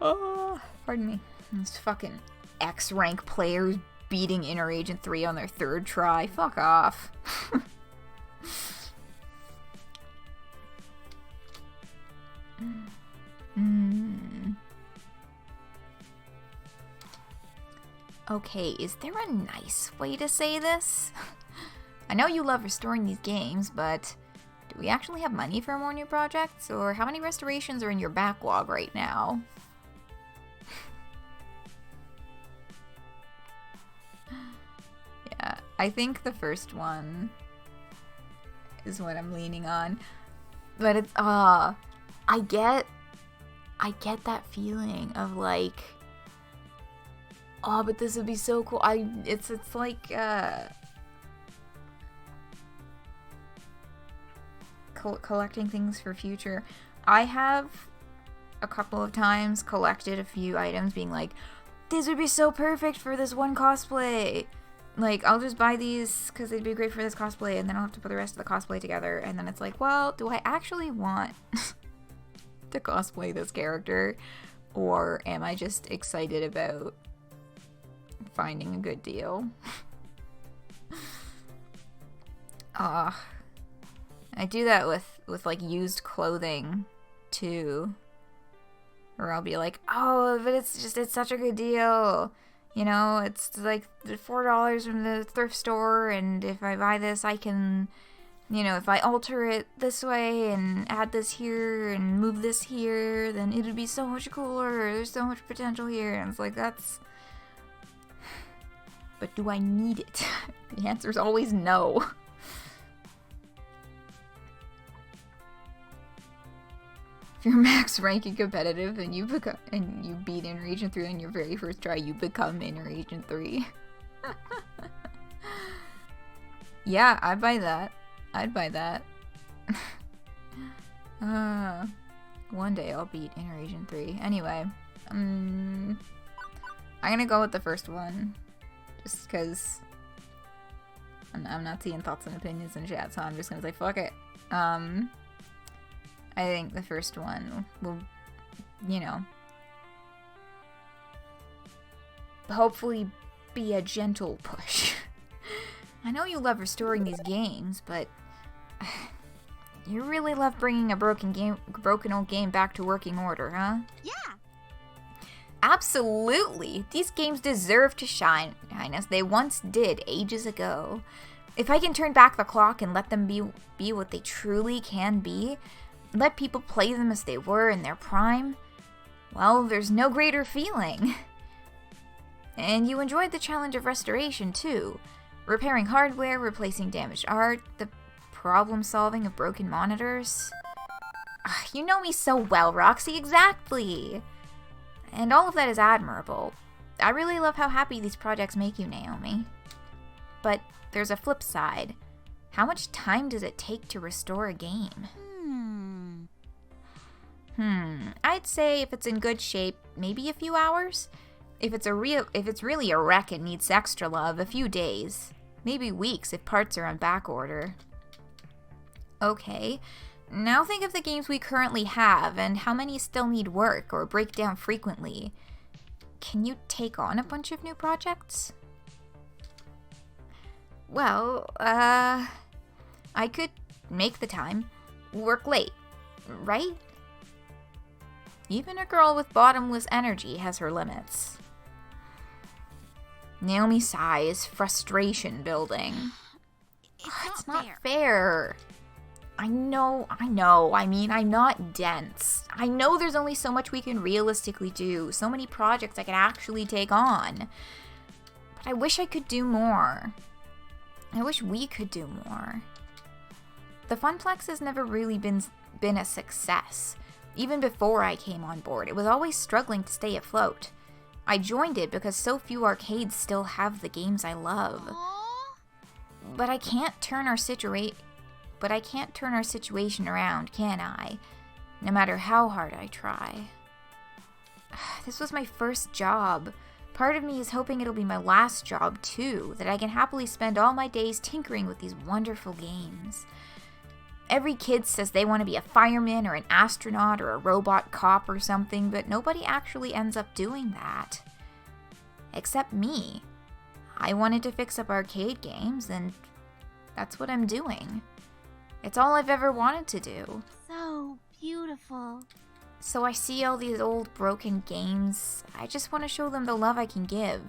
Oh, pardon me. These fucking X-rank players beating Inner Agent 3 on their 3rd try. Fuck off. Okay, is there a nice way to say this? I know you love restoring these games, but do we actually have money for more new projects? Or how many restorations are in your backlog right now? Yeah, I think the first one is what I'm leaning on. But it's, I get that feeling of like, oh, but this would be so cool. It's like, collecting things for future. I have a couple of times collected a few items being like, these would be so perfect for this one cosplay. Like, I'll just buy these because they'd be great for this cosplay, and then I'll have to put the rest of the cosplay together, and then it's like, well, do I actually want to cosplay this character, or am I just excited about finding a good deal? I do that with like used clothing too, where I'll be like, oh, but it's such a good deal, you know, it's like $4 from the thrift store, and if I buy this, I can, you know, if I alter it this way and add this here and move this here, then it would be so much cooler. There's so much potential here. And it's like, that's... but do I need it? The answer's always no. If you're max ranking competitive and you beat Inner Agent 3 on your very first try, you become Inner Agent 3. Yeah, I'd buy that. I'd buy that. One day I'll beat Inner Agent 3. Anyway, I'm gonna go with the first one, just because I'm not seeing thoughts and opinions in chat, so I'm just gonna say fuck it. I think the first one will, you know, hopefully be a gentle push. I know you love restoring these games, but you really love bringing a broken old game back to working order, huh? Yeah. Absolutely! These games deserve to shine, as they once did ages ago. If I can turn back the clock and let them be what they truly can be, let people play them as they were in their prime, well, there's no greater feeling. And you enjoyed the challenge of restoration, too. Repairing hardware, replacing damaged art, the problem-solving of broken monitors. You know me so well, Roxy, exactly! And all of that is admirable. I really love how happy these projects make you, Naomi. But there's a flip side. How much time does it take to restore a game? I'd say if it's in good shape, maybe a few hours. If it's really a wreck and needs extra love, a few days. Maybe weeks if parts are on back order. Okay, now think of the games we currently have and how many still need work or break down frequently. Can you take on a bunch of new projects? Well, I could make the time, work late, right? Even a girl with bottomless energy has her limits. Naomi sighs, frustration building. It's not fair. I know. I mean, I'm not dense. I know there's only so much we can realistically do, so many projects I can actually take on. But I wish I could do more. I wish we could do more. the Funplex has never really been a success. Even before I came on board, it was always struggling to stay afloat. I joined it because so few arcades still have the games I love. Aww. But I can't turn our situation around, can I? No matter how hard I try. This was my first job. Part of me is hoping it'll be my last job too, that I can happily spend all my days tinkering with these wonderful games. Every kid says they want to be a fireman or an astronaut or a robot cop or something, but nobody actually ends up doing that. Except me. I wanted to fix up arcade games, and that's what I'm doing. It's all I've ever wanted to do. So beautiful. So I see all these old broken games. I just want to show them the love I can give.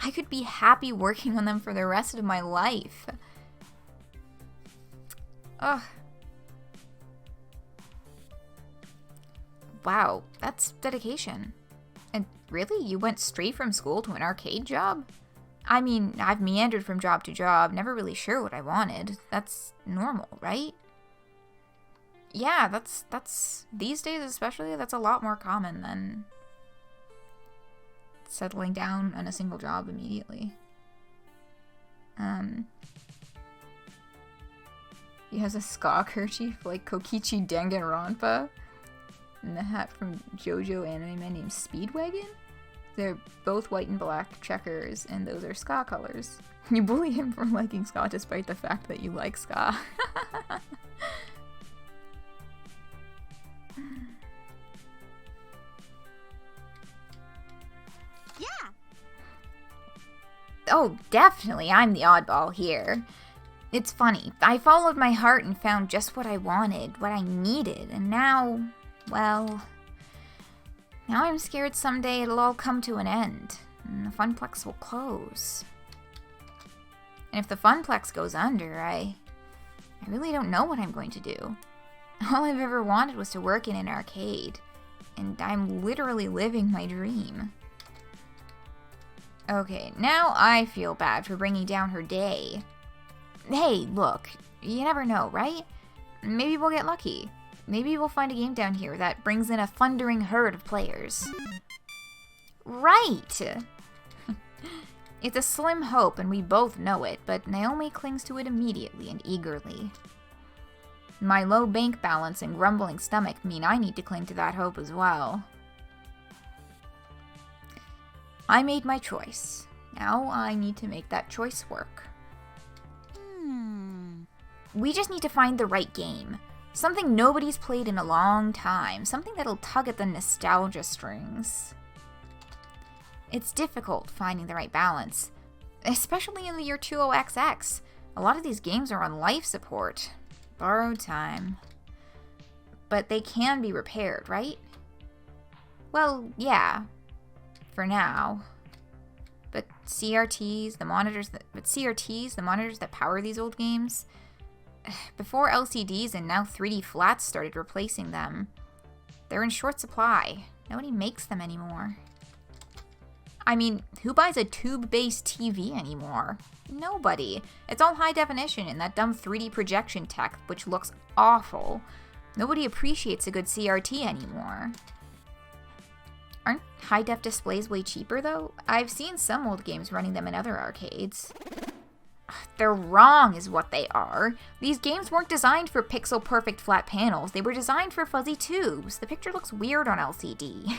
I could be happy working on them for the rest of my life. Ugh. Wow, that's dedication. And really, you went straight from school to an arcade job? I mean, I've meandered from job to job, never really sure what I wanted. That's normal, right? Yeah, that's these days especially, that's a lot more common than settling down on a single job immediately. He has a ska kerchief like Kokichi Danganronpa. And the hat from JoJo anime man named Speedwagon? They're both white and black checkers, and those are ska colors. You bully him for liking ska despite the fact that you like ska. Yeah. Oh, definitely, I'm the oddball here. It's funny, I followed my heart and found just what I wanted, what I needed, and now... well, now I'm scared someday it'll all come to an end, and the Funplex will close. And if the Funplex goes under, I really don't know what I'm going to do. All I've ever wanted was to work in an arcade, and I'm literally living my dream. Okay, now I feel bad for bringing down her day. Hey, look, you never know, right? Maybe we'll get lucky. Maybe we'll find a game down here that brings in a thundering herd of players. Right! It's a slim hope, and we both know it, but Naomi clings to it immediately and eagerly. My low bank balance and grumbling stomach mean I need to cling to that hope as well. I made my choice. Now I need to make that choice work. We just need to find the right game. Something nobody's played in a long time. Something that'll tug at the nostalgia strings. It's difficult finding the right balance. Especially in the year 20XX. A lot of these games are on life support. Borrowed time. But they can be repaired, right? Well, yeah. For now. But CRTs, the monitors that power these old games, before LCDs and now 3D flats started replacing them, they're in short supply. Nobody makes them anymore. I mean, who buys a tube-based TV anymore? Nobody. It's all high definition and that dumb 3D projection tech, which looks awful. Nobody appreciates a good CRT anymore. Aren't high-def displays way cheaper, though? I've seen some old games running them in other arcades. They're wrong is what they are. These games weren't designed for pixel-perfect flat panels. They were designed for fuzzy tubes. The picture looks weird on LCD.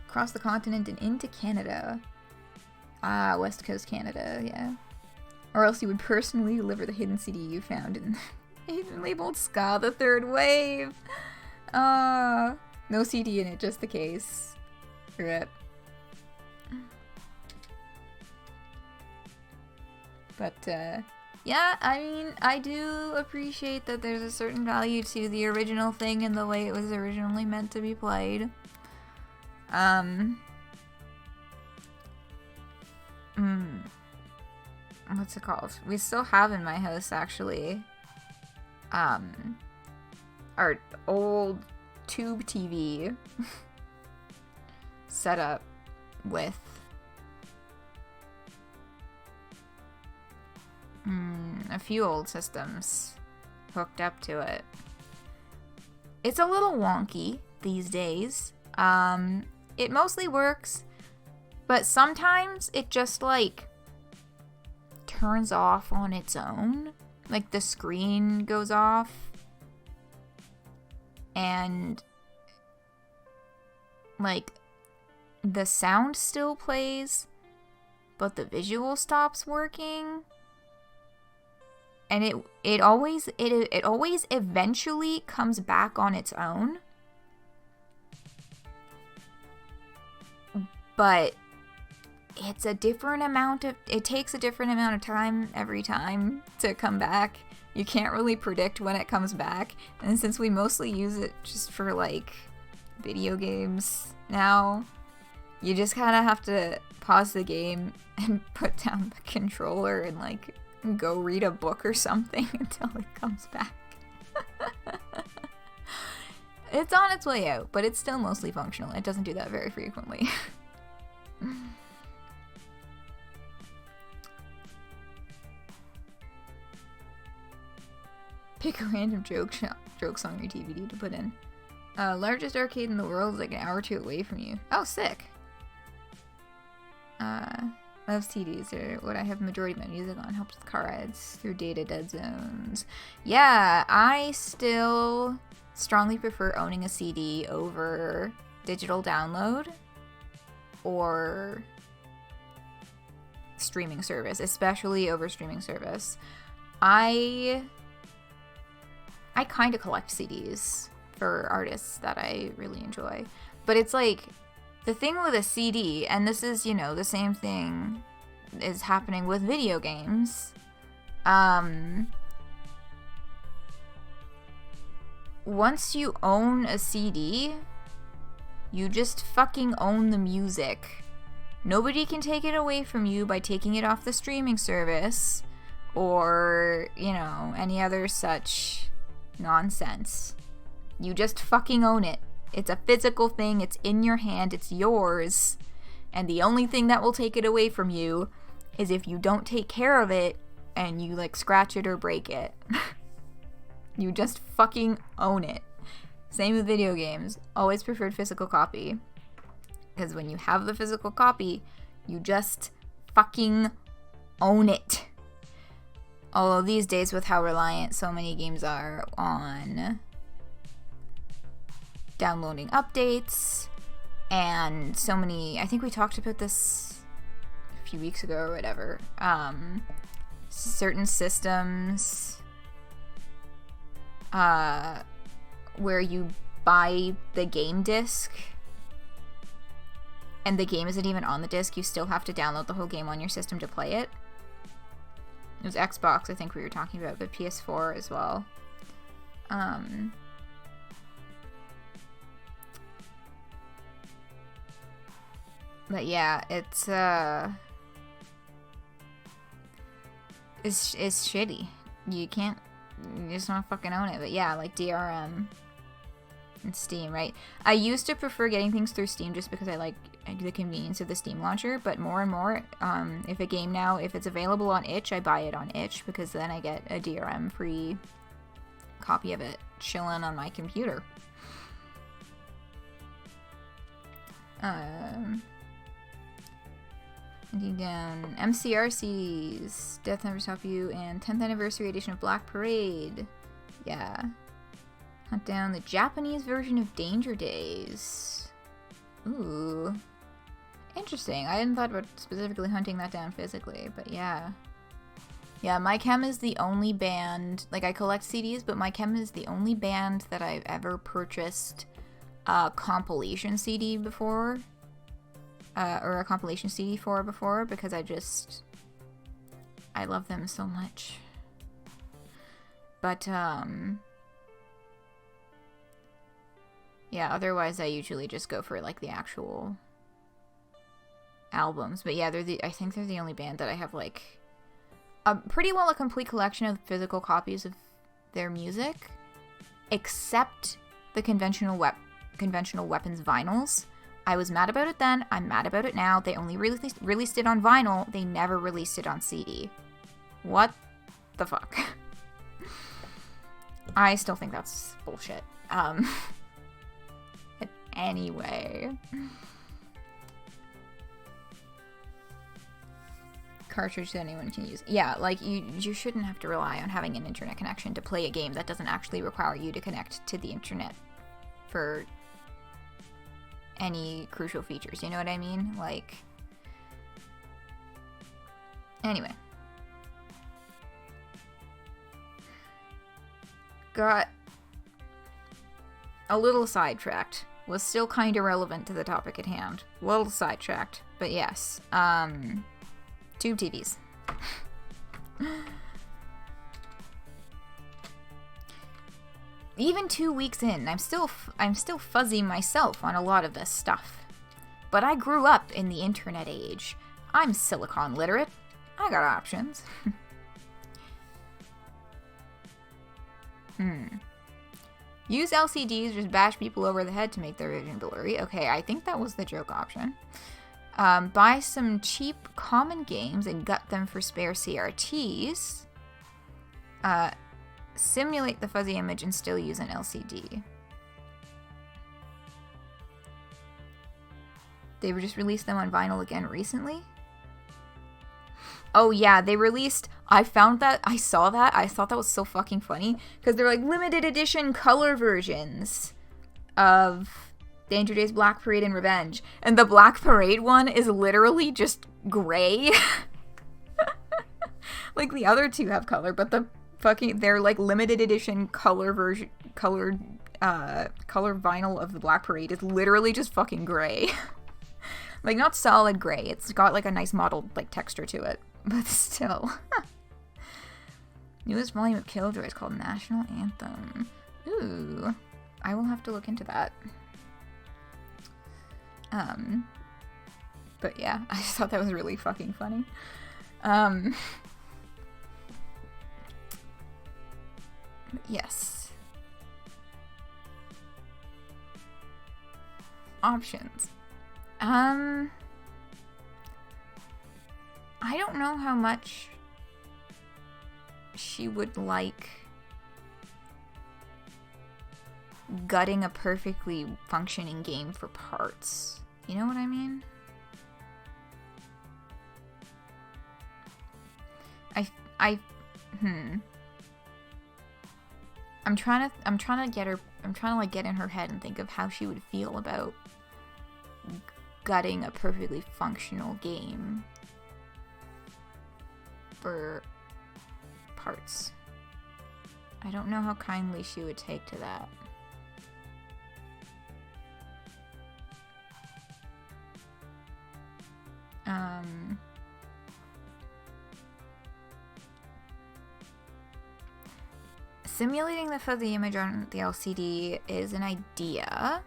Across the continent and into Canada. Ah, West Coast Canada, yeah. Or else you would personally deliver the hidden CD you found in... Even labeled Ska the Third Wave. No CD in it, just the case. RIP. But, yeah, I mean, I do appreciate that there's a certain value to the original thing and the way it was originally meant to be played. What's it called? We still have in my house, actually, our old tube TV set up with A few old systems hooked up to it. It's a little wonky these days. It mostly works, but sometimes it just like turns off on its own. Like the screen goes off and like the sound still plays, but the visual stops working. And it always eventually comes back on its own. But it's a different amount of, it takes a different amount of time every time to come back. You can't really predict when it comes back. And since we mostly use it just for like video games now, you just kind of have to pause the game and put down the controller and like go read a book or something until it comes back. It's on its way out, but it's still mostly functional. It doesn't do that very frequently. Pick a random joke song or DVD to put in. Largest arcade in the world is like an hour or two away from you. Oh, sick. Love CDs are what I have majority of my music on. Helps with car rides through data dead zones. Yeah, I still strongly prefer owning a CD over digital download or streaming service, especially over streaming service. I kind of collect CDs for artists that I really enjoy. But it's like, the thing with a CD, and this is, you know, the same thing is happening with video games. Once you own a CD, you just fucking own the music. Nobody can take it away from you by taking it off the streaming service or, you know, any other such nonsense. You just fucking own it. It's a physical thing. It's in your hand. It's yours. And the only thing that will take it away from you is if you don't take care of it and you like scratch it or break it. You just fucking own it. Same with video games. Always preferred physical copy. Because when you have the physical copy, you just fucking own it. Although these days, with how reliant so many games are on downloading updates, and so many, I think we talked about this a few weeks ago or whatever, certain systems where you buy the game disc and the game isn't even on the disc, you still have to download the whole game on your system to play it. It was Xbox, I think we were talking about, but PS4 as well. But yeah, it's shitty. You just don't fucking own it. But yeah, like DRM and Steam, right? I used to prefer getting things through Steam just because I like the convenience of the Steam launcher, but more and more, if a game now, if it's available on itch, I buy it on itch because then I get a DRM free copy of it chilling on my computer. Hunting down MCRCs, Death Never Stop You, and 10th Anniversary Edition of Black Parade. Yeah. Hunt down the Japanese version of Danger Days. Ooh. Interesting. I hadn't thought about specifically hunting that down physically, but yeah. Yeah, My Chem is the only band, like I collect CDs, but My Chem is the only band that I've ever purchased a compilation CD before. Or a compilation CD for before, because I love them so much. But, yeah, otherwise I usually just go for, like, the actual albums. But yeah, I think they're the only band that I have, like, pretty well a complete collection of physical copies of their music, except the Conventional Weapons vinyls. I was mad about it then, I'm mad about it now. They only released it on vinyl, they never released it on CD. What the fuck? I still think that's bullshit. Anyway. Cartridge that anyone can use. Yeah, like, you shouldn't have to rely on having an internet connection to play a game that doesn't actually require you to connect to the internet for any crucial features, you know what I mean? Like, anyway. Got a little sidetracked. Was still kind of relevant to the topic at hand. A little sidetracked, but yes. Tube TVs. Even 2 weeks in, I'm still fuzzy myself on a lot of this stuff. But I grew up in the internet age. I'm silicon literate. I got options. Use LCDs, just bash people over the head to make their vision blurry. Okay, I think that was the joke option. Buy some cheap common games and gut them for spare CRTs. Simulate the fuzzy image and still use an LCD. They were just released them on vinyl again recently? Oh yeah, they released... I found that, I saw that, I thought that was so fucking funny, because they're like limited edition color versions of Danger Days, Black Parade, and Revenge. And the Black Parade one is literally just gray. Like, the other two have color, but the fucking, they're like limited edition color version, color vinyl of the Black Parade is literally just fucking gray. Like, not solid gray, it's got like a nice mottled like texture to it, but still. Newest volume of Killjoy is called National Anthem. Ooh, I will have to look into that. But yeah, I just thought that was really fucking funny. Yes. Options. I don't know how much she would like gutting a perfectly functioning game for parts. You know what I mean? I'm trying to like get in her head and think of how she would feel about gutting a perfectly functional game for parts. I don't know how kindly she would take to that. Simulating the fuzzy image on the LCD is an idea.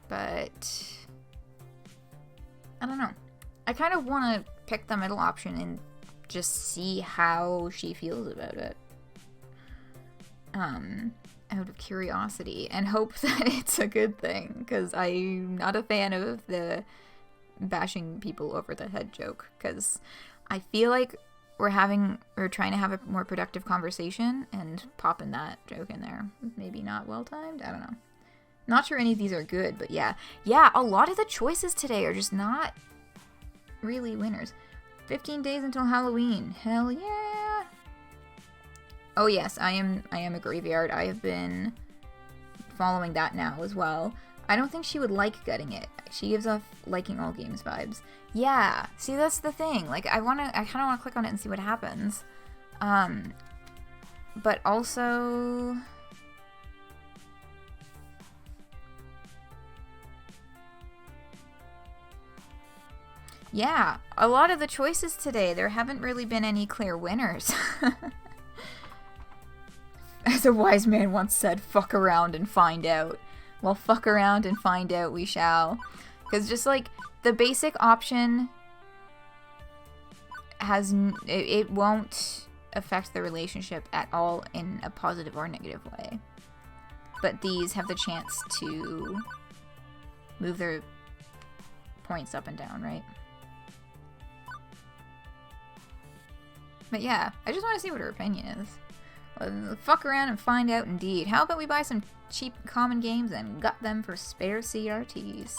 But I don't know. I kind of want to pick the middle option and just see how she feels about it. Out of curiosity, and hope that it's a good thing, because I'm not a fan of the bashing people over the head joke, because I feel like we're trying to have a more productive conversation, and popping that joke in there maybe not well timed. I don't know. Not sure any of these are good, but yeah, a lot of the choices today are just not really winners. 15 days until Halloween. Hell yeah. Oh yes, I am a graveyard. I have been following that now as well. I don't think she would like gutting it. She gives off liking all games vibes. Yeah, see, that's the thing. Like, I kind of want to click on it and see what happens. But also... yeah, a lot of the choices today, there haven't really been any clear winners. As a wise man once said, fuck around and find out. Well, fuck around and find out we shall. Because just like, the basic option has, it won't affect the relationship at all in a positive or negative way. But these have the chance to move their points up and down, right? But yeah, I just want to see what her opinion is. Let's fuck around and find out indeed. How about we buy some cheap common games and gut them for spare CRTs?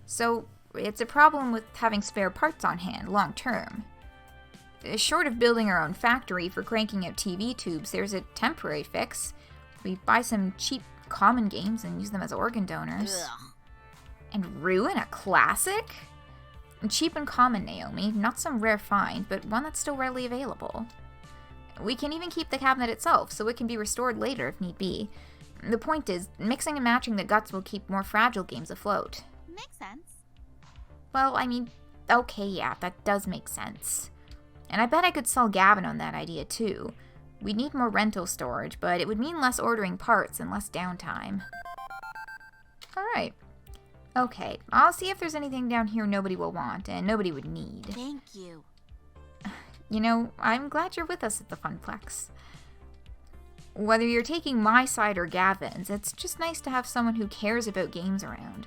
So, it's a problem with having spare parts on hand long term. Short of building our own factory for cranking out TV tubes, there's a temporary fix. We buy some cheap common games and use them as organ donors. Ugh. And ruin a classic? Cheap and common, Naomi. Not some rare find, but one that's still readily available. We can even keep the cabinet itself, so it can be restored later if need be. The point is, mixing and matching the guts will keep more fragile games afloat. Makes sense. Well, I mean, okay, yeah, that does make sense. And I bet I could sell Gavin on that idea too. We'd need more rental storage, but it would mean less ordering parts and less downtime. Alright. Okay, I'll see if there's anything down here nobody will want and nobody would need. Thank you. You know, I'm glad you're with us at the Funplex. Whether you're taking my side or Gavin's, it's just nice to have someone who cares about games around.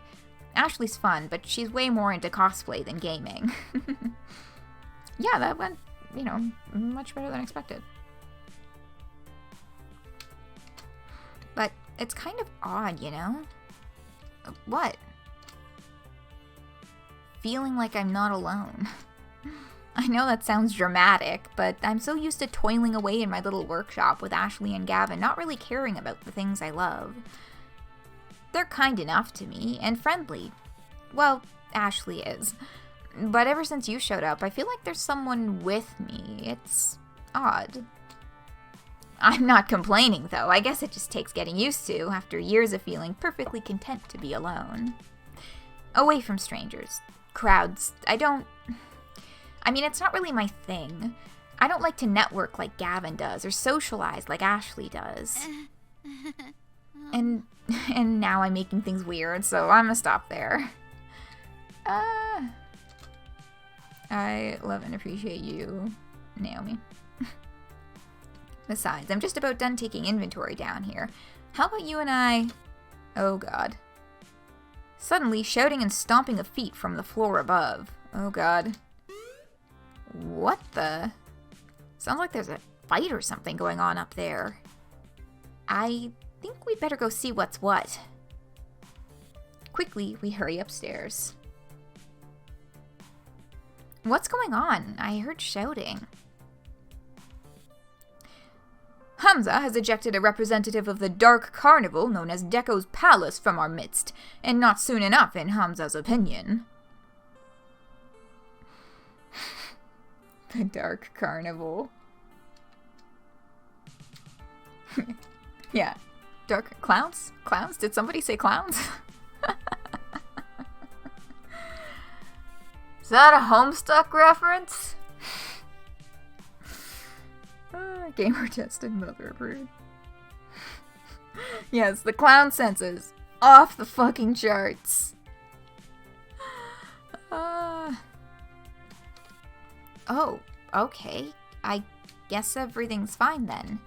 Ashley's fun, but she's way more into cosplay than gaming. Yeah, that went, you know, much better than expected. But it's kind of odd, you know? What? Feeling like I'm not alone. I know that sounds dramatic, but I'm so used to toiling away in my little workshop with Ashley and Gavin, not really caring about the things I love. They're kind enough to me, and friendly. Well, Ashley is. But ever since you showed up, I feel like there's someone with me. It's odd. I'm not complaining, though. I guess it just takes getting used to, after years of feeling perfectly content to be alone. Away from strangers. Crowds. I mean, it's not really my thing. I don't like to network like Gavin does, or socialize like Ashley does. And now I'm making things weird, so I'm gonna stop there. I love and appreciate you, Naomi. Besides, I'm just about done taking inventory down here. How about you and I... Oh god. Suddenly, shouting and stomping of feet from the floor above. Oh god. What the... Sounds like there's a fight or something going on up there. I think we'd better go see what's what. Quickly, we hurry upstairs. What's going on? I heard shouting. Hamza has ejected a representative of the Dark Carnival known as Deco's Palace from our midst, and not soon enough in Hamza's opinion. The Dark Carnival. Yeah. Dark clowns? Clowns? Did somebody say clowns? Is that a Homestuck reference? Gamer tested, mother approved. Yes, the clown senses. Off the fucking charts. Oh, okay. I guess everything's fine then.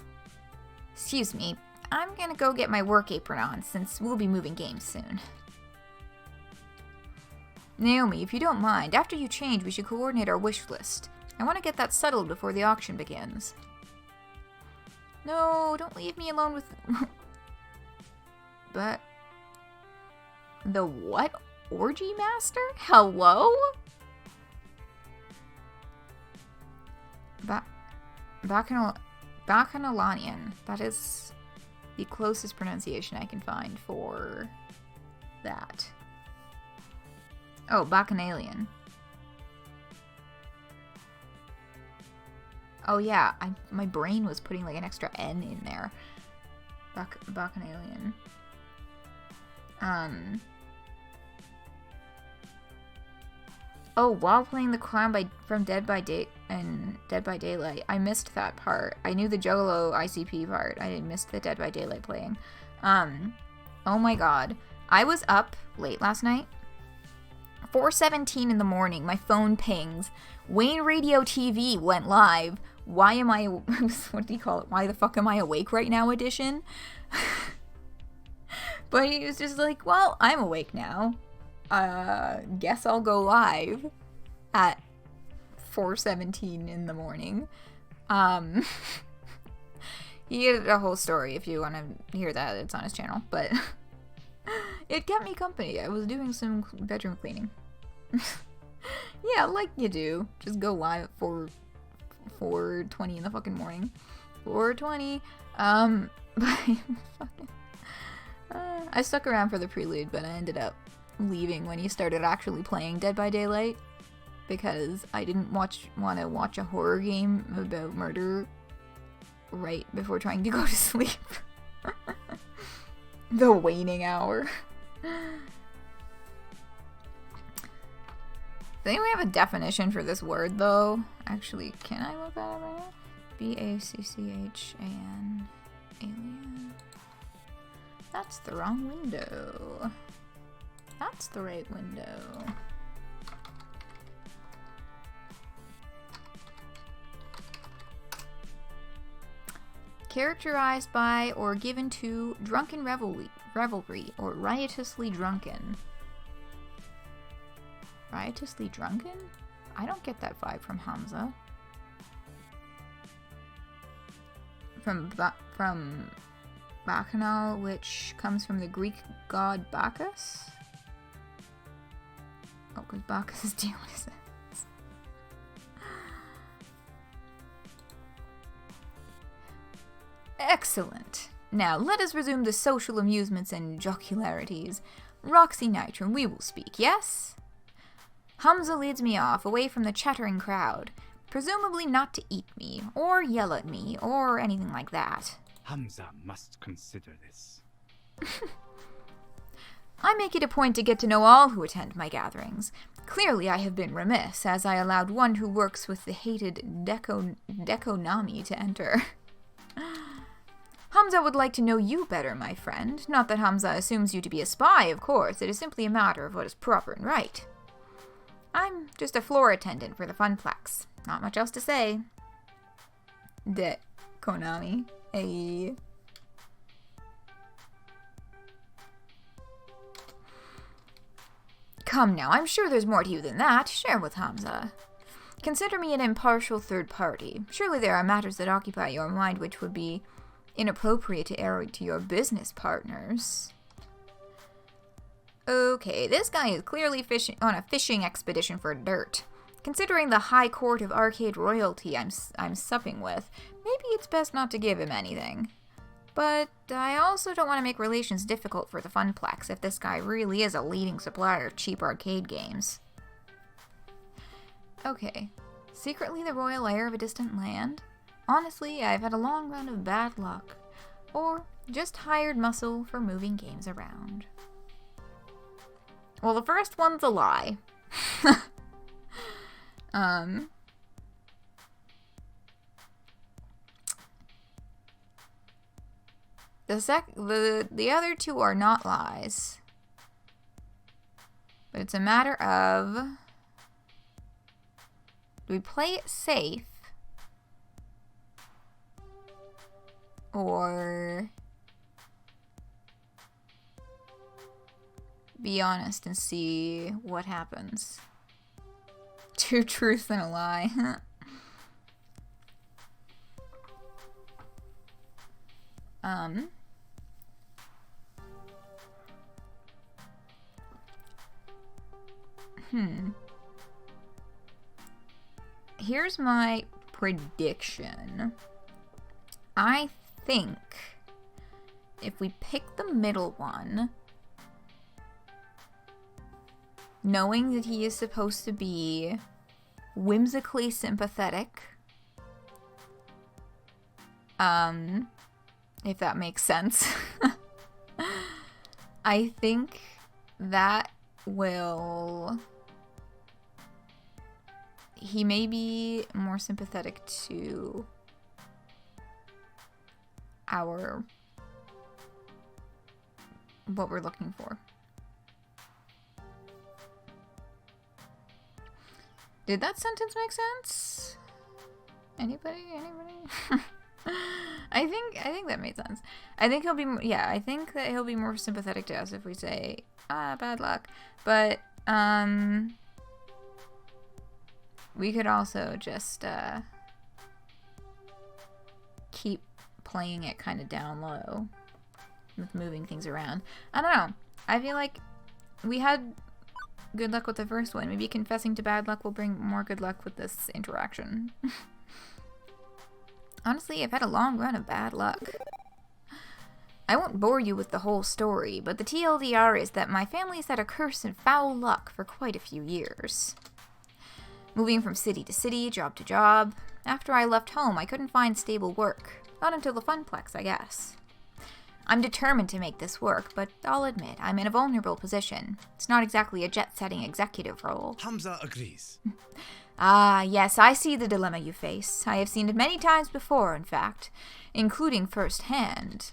Excuse me, I'm gonna go get my work apron on since we'll be moving games soon. Naomi, if you don't mind, after you change, we should coordinate our wish list. I want to get that settled before the auction begins. No, don't leave me alone with... But... The what? Orgy Master? Hello? Bacchanalian. That is the closest pronunciation I can find for that. Oh, Bacchanalian. Oh yeah, my brain was putting like an extra N in there. Bacchanalian. Oh, while playing the clown from Dead by Daylight, I missed that part. I knew the Jolo ICP part. I missed the Dead by Daylight playing. Oh my god. I was up late last night. 4:17 in the morning, my phone pings. Wayne Radio TV went live. Why am I... what do you call it? Why the fuck am I awake right now edition? But he was just like, well, I'm awake now. guess I'll go live at 4:17 in the morning. He had a whole story if you want to hear that. It's on his channel, but it kept me company. I was doing some bedroom cleaning. Yeah, like you do. Just go live at 4:20 in the fucking morning. 4:20. I stuck around for the prelude, but I ended up leaving when he started actually playing Dead by Daylight because I didn't want to watch a horror game about murder right before trying to go to sleep. The waning hour. I think we have a definition for this word, though. Actually, can I look at it right now? BACCHAN. Alien. That's the wrong window. That's the right window. Characterized by or given to drunken revelry or riotously drunken. Riotously drunken? I don't get that vibe from Hamza. From Bacchanal, which comes from the Greek god Bacchus? Oh, because Bacchus is Dionysus. Excellent. Now, let us resume the social amusements and jocularities. Roxy Nitram, we will speak, yes? Hamza leads me off, away from the chattering crowd, presumably not to eat me, or yell at me, or anything like that. Hamza must consider this. I make it a point to get to know all who attend my gatherings. Clearly I have been remiss, as I allowed one who works with the hated Dekonami to enter. Hamza would like to know you better, my friend. Not that Hamza assumes you to be a spy, of course. It is simply a matter of what is proper and right. I'm just a floor attendant for the Funplex. Not much else to say. Konami. Hey. Come now, I'm sure there's more to you than that. Share with Hamza. Consider me an impartial third party. Surely there are matters that occupy your mind which would be inappropriate to air to your business partners. Okay, this guy is clearly on a fishing expedition for dirt. Considering the high court of arcade royalty I'm supping with, maybe it's best not to give him anything. But I also don't want to make relations difficult for the Funplex if this guy really is a leading supplier of cheap arcade games. Okay. Secretly the royal heir of a distant land? Honestly, I've had a long run of bad luck. Or just hired muscle for moving games around. Well, the first one's a lie. The other two are not lies. But it's a matter of, do we play it safe? Or be honest and see what happens? Two truths and a lie. Here's my prediction. I think if we pick the middle one, knowing that he is supposed to be whimsically sympathetic, if that makes sense, I think that he may be more sympathetic to what we're looking for. Did that sentence make sense? Anybody? I think that made sense. I think he'll be, I think that he'll be more sympathetic to us if we say bad luck. But, we could also just, keep playing it kind of down low with moving things around. I don't know. I feel like we had good luck with the first one. Maybe confessing to bad luck will bring more good luck with this interaction. Honestly, I've had a long run of bad luck. I won't bore you with the whole story, but the TLDR is that my family's had a curse and foul luck for quite a few years. Moving from city to city, job to job. After I left home, I couldn't find stable work. Not until the Funplex, I guess. I'm determined to make this work, but I'll admit, I'm in a vulnerable position. It's not exactly a jet-setting executive role. Hamza agrees. Ah, yes, I see the dilemma you face. I have seen it many times before, in fact, including firsthand.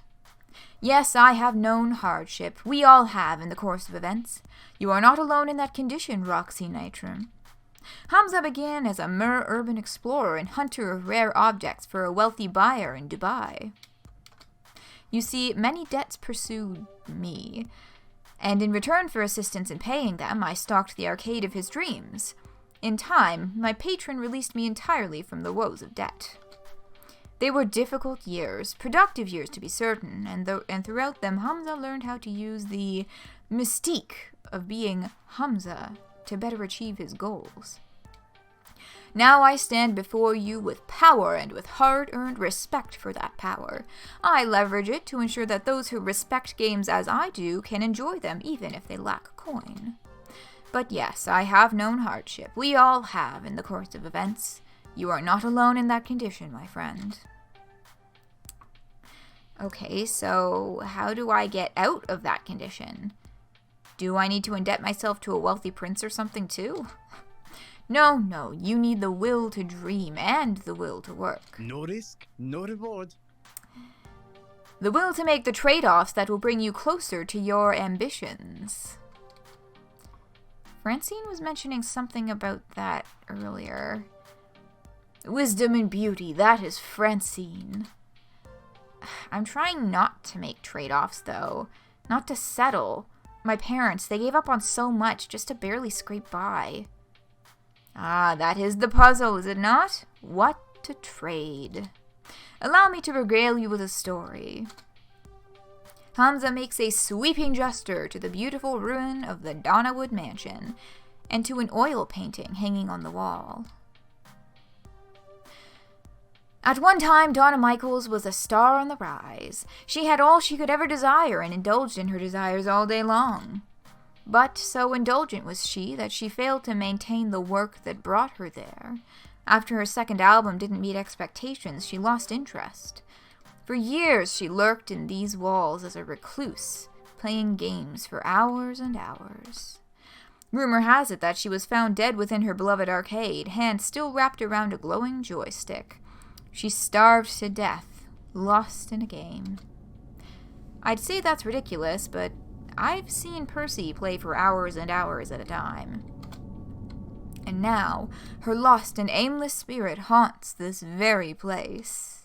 Yes, I have known hardship. We all have in the course of events. You are not alone in that condition, Roxy Nitram. Hamza began as a mere urban explorer and hunter of rare objects for a wealthy buyer in Dubai. You see, many debts pursued me, and in return for assistance in paying them, I stalked the arcade of his dreams. In time, my patron released me entirely from the woes of debt. They were difficult years, productive years to be certain, and throughout them Hamza learned how to use the mystique of being Hamza to better achieve his goals. Now I stand before you with power and with hard-earned respect for that power. I leverage it to ensure that those who respect games as I do can enjoy them even if they lack coin. But yes, I have known hardship. We all have in the course of events. You are not alone in that condition, my friend. Okay, so how do I get out of that condition? Do I need to indebt myself to a wealthy prince or something too? No, you need the will to dream and the will to work. No risk, no reward. The will to make the trade-offs that will bring you closer to your ambitions. Francine was mentioning something about that earlier. Wisdom and beauty, that is Francine. I'm trying not to make trade-offs, though. Not to settle. My parents, they gave up on so much just to barely scrape by. Ah, that is the puzzle, is it not? What to trade? Allow me to regale you with a story. Hamza makes a sweeping gesture to the beautiful ruin of the Donnawood mansion, and to an oil painting hanging on the wall. At one time, Donna Michaels was a star on the rise. She had all she could ever desire and indulged in her desires all day long. But so indulgent was she that she failed to maintain the work that brought her there. After her second album didn't meet expectations, she lost interest. For years, she lurked in these walls as a recluse, playing games for hours and hours. Rumor has it that she was found dead within her beloved arcade, hands still wrapped around a glowing joystick. She starved to death, lost in a game. I'd say that's ridiculous, but I've seen Percy play for hours and hours at a time. And now, her lost and aimless spirit haunts this very place.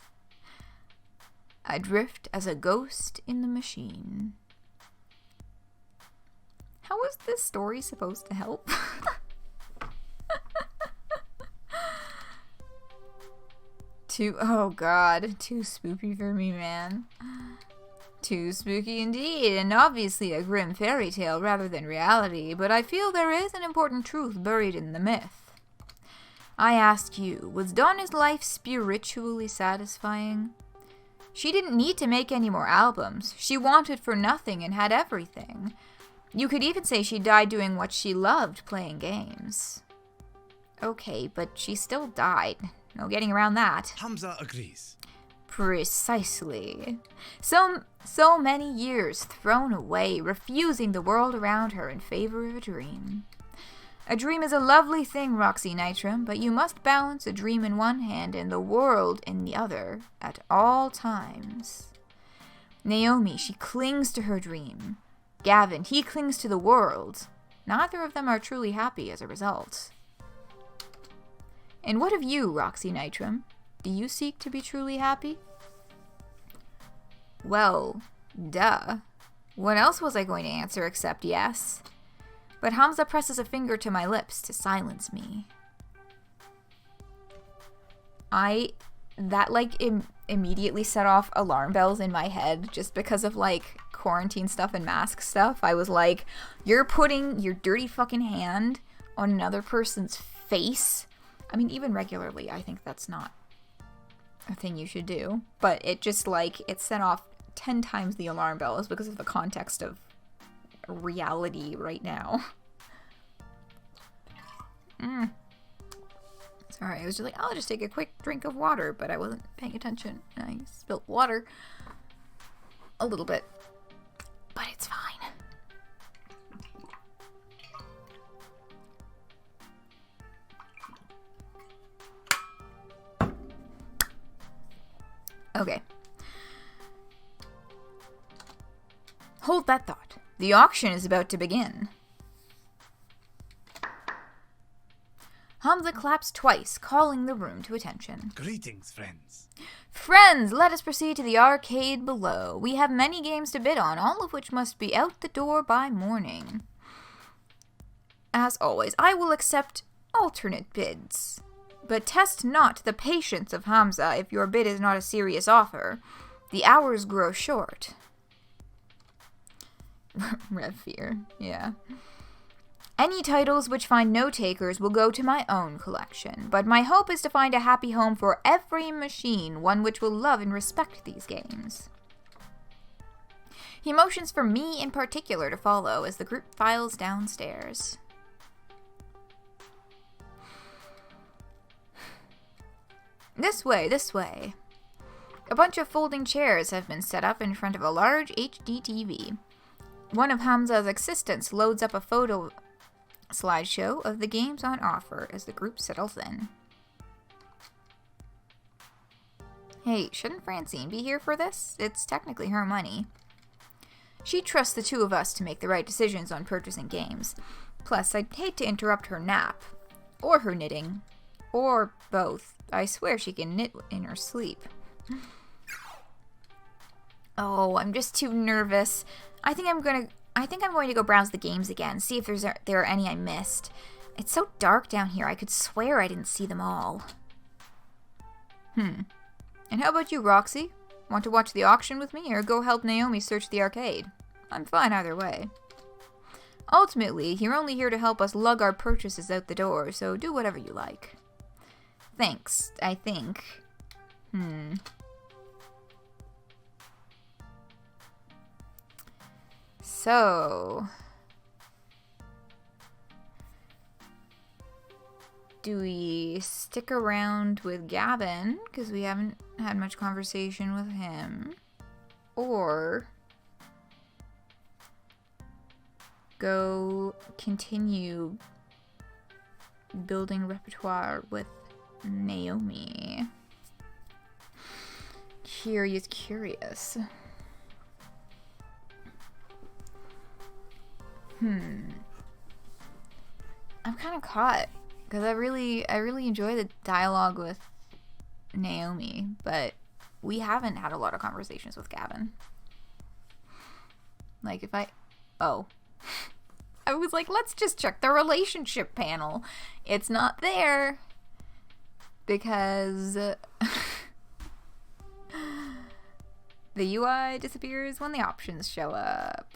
Adrift as a ghost in the machine. How is this story supposed to help? Oh god, too spooky for me, man. Too spooky indeed, and obviously a grim fairy tale rather than reality, but I feel there is an important truth buried in the myth. I ask you, was Donna's life spiritually satisfying? She didn't need to make any more albums. She wanted for nothing and had everything. You could even say she died doing what she loved, playing games. Okay, but she still died. No getting around that. Hamza agrees. Precisely. So many years thrown away, refusing the world around her in favor of a dream. A dream is a lovely thing, Roxy Nitram, but you must balance a dream in one hand and the world in the other at all times. Naomi, she clings to her dream. Gavin, he clings to the world. Neither of them are truly happy as a result. And what of you, Roxy Nitram? Do you seek to be truly happy? Well, duh. What else was I going to answer except yes? But Hamza presses a finger to my lips to silence me. That like immediately set off alarm bells in my head just because of like quarantine stuff and mask stuff. I was like, you're putting your dirty fucking hand on another person's face. I mean, even regularly, I think that's not a thing you should do. But it just like, it set off 10 times the alarm bells because of the context of reality right now. Sorry, I was just like, I'll just take a quick drink of water, but I wasn't paying attention. And I spilled water a little bit, but it's fine. Okay. Hold that thought. The auction is about to begin. Hamza claps twice, calling the room to attention. Greetings, friends. Friends, let us proceed to the arcade below. We have many games to bid on, all of which must be out the door by morning. As always, I will accept alternate bids. But test not the patience of Hamza if your bid is not a serious offer. The hours grow short. Rev fear, yeah. Any titles which find no takers will go to my own collection, but my hope is to find a happy home for every machine, one which will love and respect these games. He motions for me in particular to follow as the group files downstairs. This way, this way. A bunch of folding chairs have been set up in front of a large HD TV. One of Hamza's assistants loads up a photo slideshow of the games on offer as the group settles in. Hey, shouldn't Francine be here for this? It's technically her money. She trusts the two of us to make the right decisions on purchasing games. Plus, I'd hate to interrupt her nap. Or her knitting. Or both. I swear she can knit in her sleep. Oh, I'm just too nervous. I think I'm going to go browse the games again, see if there are any I missed. It's so dark down here, I could swear I didn't see them all. And how about you, Roxy? Want to watch the auction with me, or go help Naomi search the arcade? I'm fine either way. Ultimately, you're only here to help us lug our purchases out the door, so do whatever you like. Thanks, I think. So, do we stick around with Gavin, because we haven't had much conversation with him, or go continue building repertoire with Naomi? Curious. I'm kind of caught because I really enjoy the dialogue with Naomi, but we haven't had a lot of conversations with Gavin. Like I was like, let's just check the relationship panel. It's not there because the UI disappears when the options show up.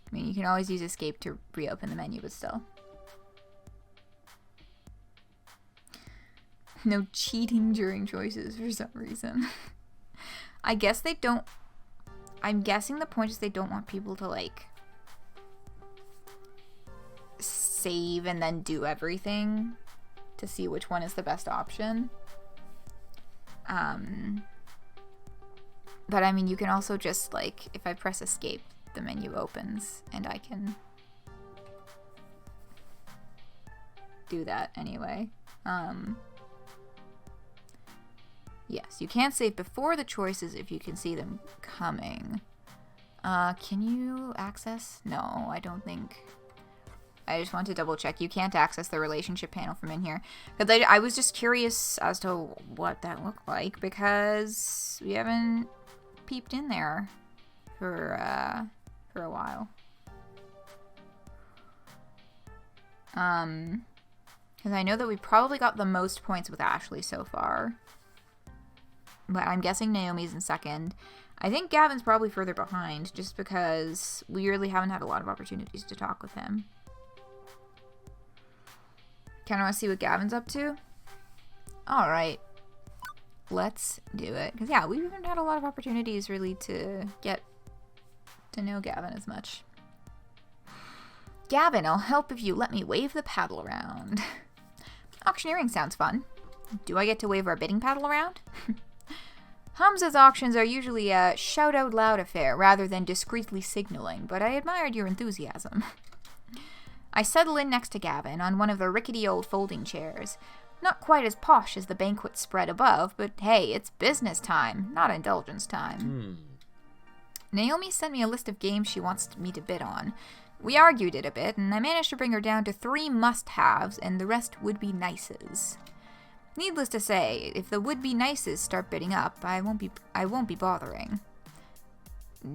I mean, you can always use escape to reopen the menu, but still. No cheating during choices for some reason. I guess they don't... I'm guessing the point is they don't want people to, like, save and then do everything to see which one is the best option. But, I mean, you can also just, like, if I press escape, the menu opens and I can do that anyway. Yes, you can't save before the choices if you can see them coming. Can you access? No, I don't think. I just want to double check. You can't access the relationship panel from in here. Because I was just curious as to what that looked like because we haven't peeped in there for a while. Because I know that we probably got the most points with Ashley so far. But I'm guessing Naomi's in second. I think Gavin's probably further behind, just because we really haven't had a lot of opportunities to talk with him. Kind of want to see what Gavin's up to? Alright. Let's do it. Because, yeah, we haven't had a lot of opportunities, really, to get to know Gavin as much. Gavin, I'll help if you let me wave the paddle around. Auctioneering sounds fun. Do I get to wave our bidding paddle around? Hamza's auctions are usually a shout-out-loud affair rather than discreetly signaling, but I admired your enthusiasm. I settle in next to Gavin on one of the rickety old folding chairs. Not quite as posh as the banquet spread above, but hey, it's business time, not indulgence time. Naomi sent me a list of games she wants me to bid on. We argued it a bit, and I managed to bring her down to 3 must-haves, and the rest would-be-nices. Needless to say, if the would-be-nices start bidding up, I won't be bothering.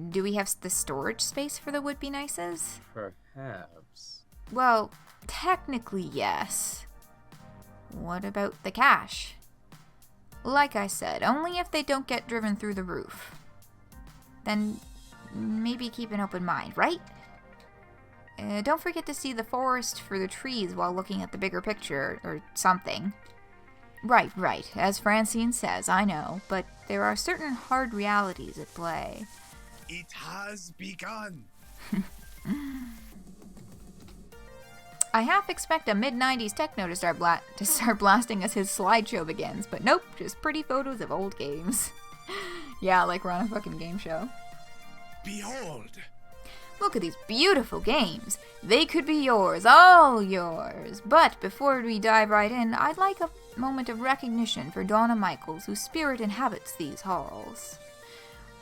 Do we have the storage space for the would-be-nices? Perhaps. Well, technically yes. What about the cash? Like I said, only if they don't get driven through the roof. Then maybe keep an open mind, right? Don't forget to see the forest for the trees while looking at the bigger picture, or something. Right. As Francine says, I know, but there are certain hard realities at play. It has begun. I half expect a mid-90s techno to start blasting as his slideshow begins, but nope, just pretty photos of old games. Yeah, like we're on a fucking game show. Behold. Look at these beautiful games. They could be yours, all yours. But before we dive right in, I'd like a moment of recognition for Donna Michaels, whose spirit inhabits these halls.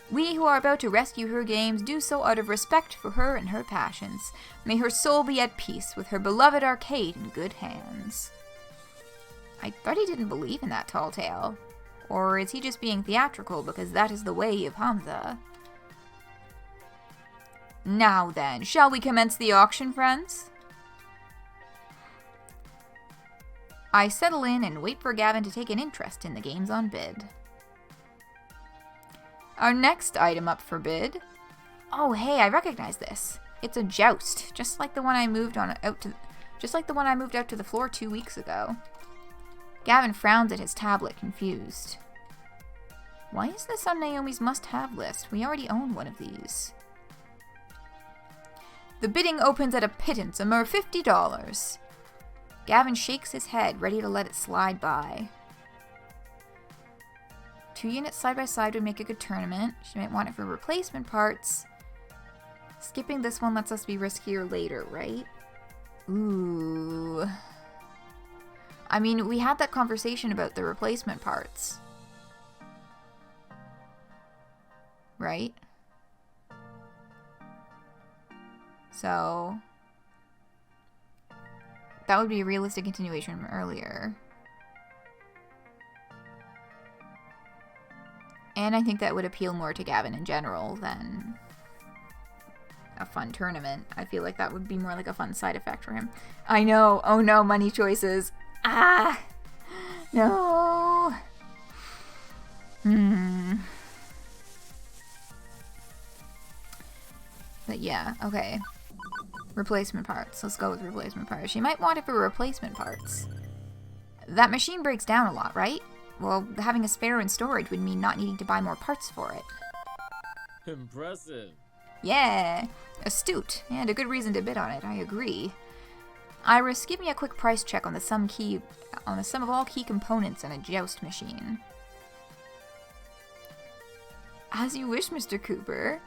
We who are about to rescue her games do so out of respect for her and her passions. May her soul be at peace with her beloved arcade in good hands. I thought he didn't believe in that tall tale. Or is he just being theatrical because that is the way of Hamza? Now then, shall we commence the auction, friends? I settle in and wait for Gavin to take an interest in the games on bid. Our next item up for bid. Oh, hey, I recognize this. It's a joust, just like the one I moved out to the floor 2 weeks ago. Gavin frowns at his tablet, confused. Why is this on Naomi's must-have list? We already own one of these. The bidding opens at a pittance, a mere $50. Gavin shakes his head, ready to let it slide by. 2 units side by side would make a good tournament. She might want it for replacement parts. Skipping this one lets us be riskier later, right? Ooh. I mean, we had that conversation about the replacement parts. Right? So that would be a realistic continuation from earlier. And I think that would appeal more to Gavin in general than a fun tournament. I feel like that would be more like a fun side effect for him. I know. Oh no, money choices. Ah! No! But yeah, okay. Replacement parts. Let's go with replacement parts. She might want it for replacement parts. That machine breaks down a lot, right? Well, having a spare in storage would mean not needing to buy more parts for it. Impressive. Yeah, astute, and a good reason to bid on it, I agree. Iris, give me a quick price check on the sum of all key components in a joust machine. As you wish, Mr. Cooper.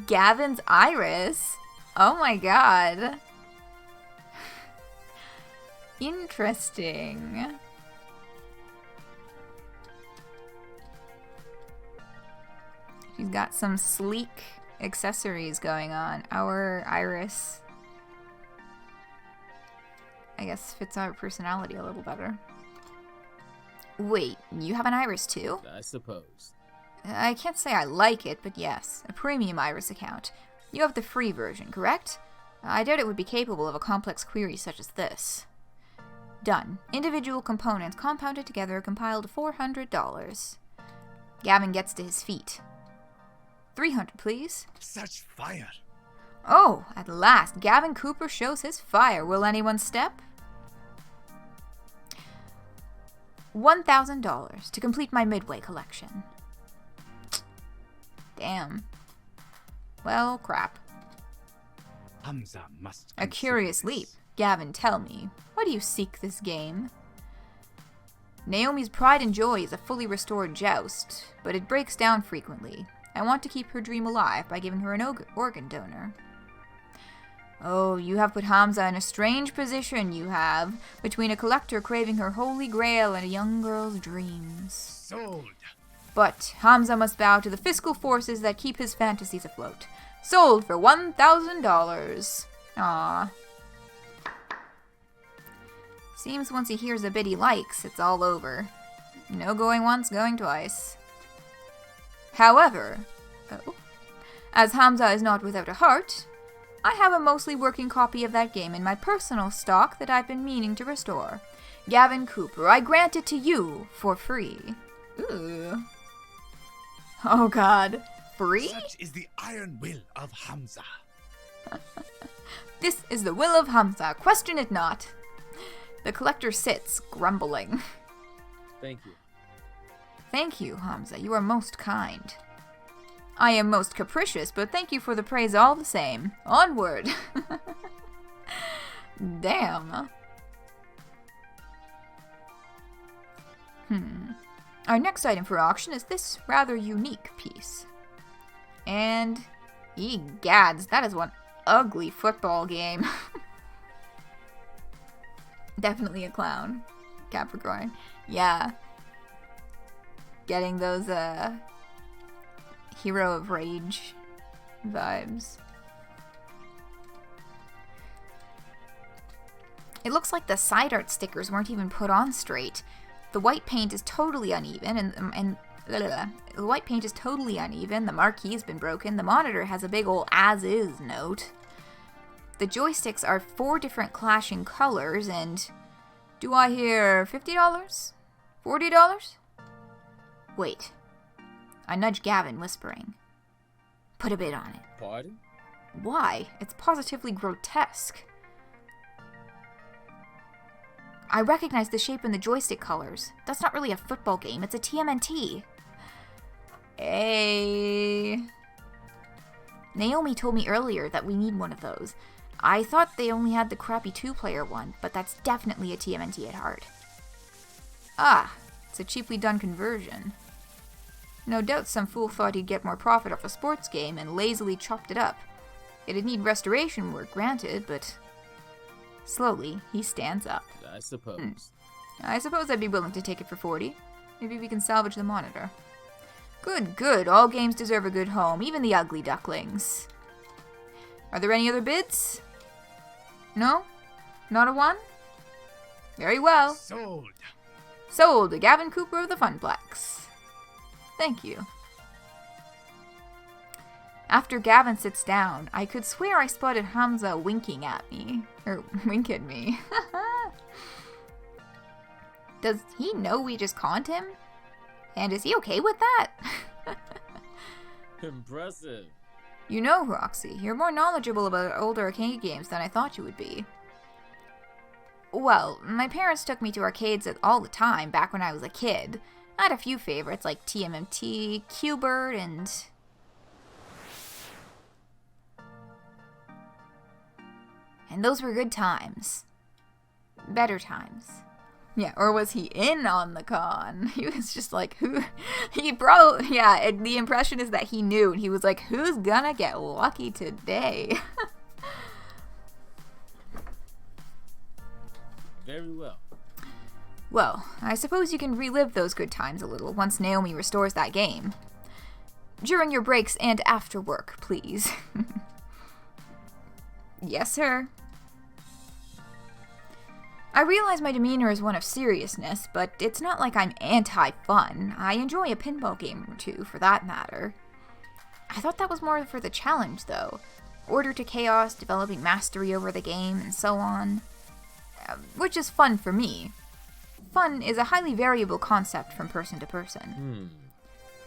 Gavin's Iris? Oh my god. Interesting. She's got some sleek accessories going on. Our Iris, I guess, fits our personality a little better. Wait, you have an Iris too? I suppose. I can't say I like it, but yes, a premium Iris account. You have the free version, correct? I doubt it would be capable of a complex query such as this. Done. Individual components compounded together compiled to $400. Gavin gets to his feet. 300, please. Such fire. Oh, at last, Gavin Cooper shows his fire. Will anyone step? $1,000 to complete my Midway collection. Damn. Well, crap. Hamza must A consider curious this. leap. Gavin, tell me, why do you seek this game? Naomi's pride and joy is a fully restored joust, but it breaks down frequently. I want to keep her dream alive by giving her an organ donor. Oh, you have put Hamza in a strange position, you have, between a collector craving her holy grail and a young girl's dreams. Sold. But Hamza must bow to the fiscal forces that keep his fantasies afloat. Sold for $1,000. Aww. Seems once he hears a bit he likes, it's all over. No going once, going twice. However, as Hamza is not without a heart, I have a mostly working copy of that game in my personal stock that I've been meaning to restore. Gavin Cooper, I grant it to you for free. Ooh. Oh god. Free? Such is the iron will of Hamza. This is the will of Hamza, question it not. The collector sits, grumbling. Thank you. Thank you, Hamza, you are most kind. I am most capricious, but thank you for the praise all the same. Onward! Damn. Our next item for auction is this rather unique piece. And, egads, that is one ugly football game. Definitely a clown. Capricorn. Yeah. Getting those, Hero of Rage vibes. It looks like the side art stickers weren't even put on straight. The white paint is totally uneven, and the white paint is totally uneven, the marquee's been broken, the monitor has a big ol' as-is note. The joysticks are 4 different clashing colors, and do I hear $50? $40? Wait. I nudge Gavin, whispering. Put a bid on it. Pardon? Why? It's positively grotesque. I recognize the shape and the joystick colors. That's not really a football game, it's a TMNT. Hey. Naomi told me earlier that we need one of those. I thought they only had the crappy 2-player one, but that's definitely a TMNT at heart. Ah, it's a cheaply done conversion. No doubt some fool thought he'd get more profit off a sports game and lazily chopped it up. It'd need restoration work, granted, but... Slowly, he stands up. I suppose. I suppose I'd be willing to take it for 40. Maybe we can salvage the monitor. Good, good. All games deserve a good home, even the ugly ducklings. Are there any other bids? No? Not a one? Very well. Sold. Sold to Gavin Cooper of the Funplex. Thank you. After Gavin sits down, I could swear I spotted Hamza winking at me. Or wink at me. Does he know we just conned him? And is he okay with that? Impressive. You know, Roxy, you're more knowledgeable about older arcade games than I thought you would be. Well, my parents took me to arcades all the time back when I was a kid. I had a few favorites like TMNT, Q*bert, and... And those were good times. Better times. Yeah, or was he in on the con? He was just like, who? He probably, yeah, the impression is that he knew. And he was like, who's gonna get lucky today? Very well. Well, I suppose you can relive those good times a little once Naomi restores that game. During your breaks and after work, please. Yes, sir. I realize my demeanor is one of seriousness, but it's not like I'm anti-fun. I enjoy a pinball game or two, for that matter. I thought that was more for the challenge, though. Order to chaos, developing mastery over the game, and so on. Which is fun for me. Fun is a highly variable concept from person to person.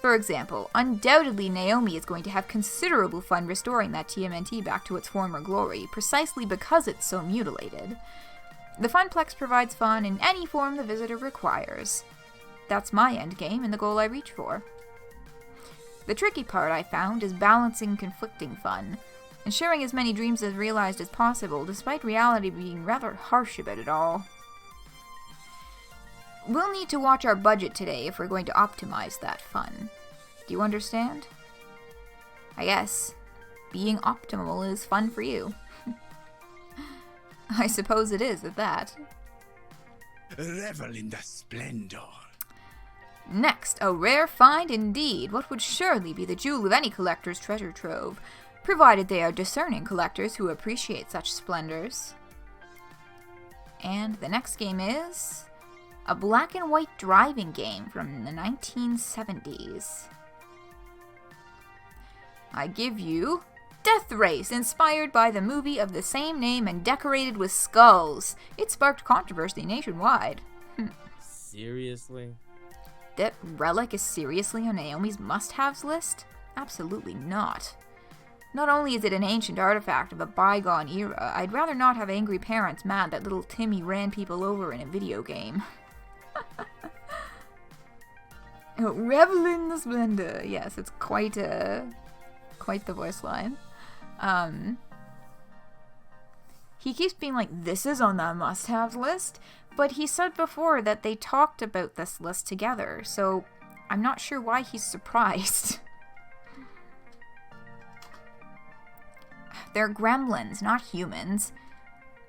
For example, undoubtedly Naomi is going to have considerable fun restoring that TMNT back to its former glory, precisely because it's so mutilated. The Funplex provides fun in any form the visitor requires. That's my endgame and the goal I reach for. The tricky part, I found, is balancing conflicting fun, and sharing as many dreams as realized as possible, despite reality being rather harsh about it all. We'll need to watch our budget today if we're going to optimize that fun. Do you understand? I guess being optimal is fun for you. I suppose it is, at that. Revel in the splendor. Next, a rare find indeed, what would surely be the jewel of any collector's treasure trove, provided they are discerning collectors who appreciate such splendors. And the next game is a black and white driving game from the 1970s. I give you Death Race, inspired by the movie of the same name and decorated with skulls. It sparked controversy nationwide. Seriously? That relic is seriously on Naomi's must-haves list? Absolutely not. Not only is it an ancient artifact of a bygone era, I'd rather not have angry parents mad that little Timmy ran people over in a video game. Oh, revel in the splendor. Yes, it's quite the voice line. He keeps being like, this is on the must-haves list, but he said before that they talked about this list together, so I'm not sure why he's surprised. They're gremlins, not humans.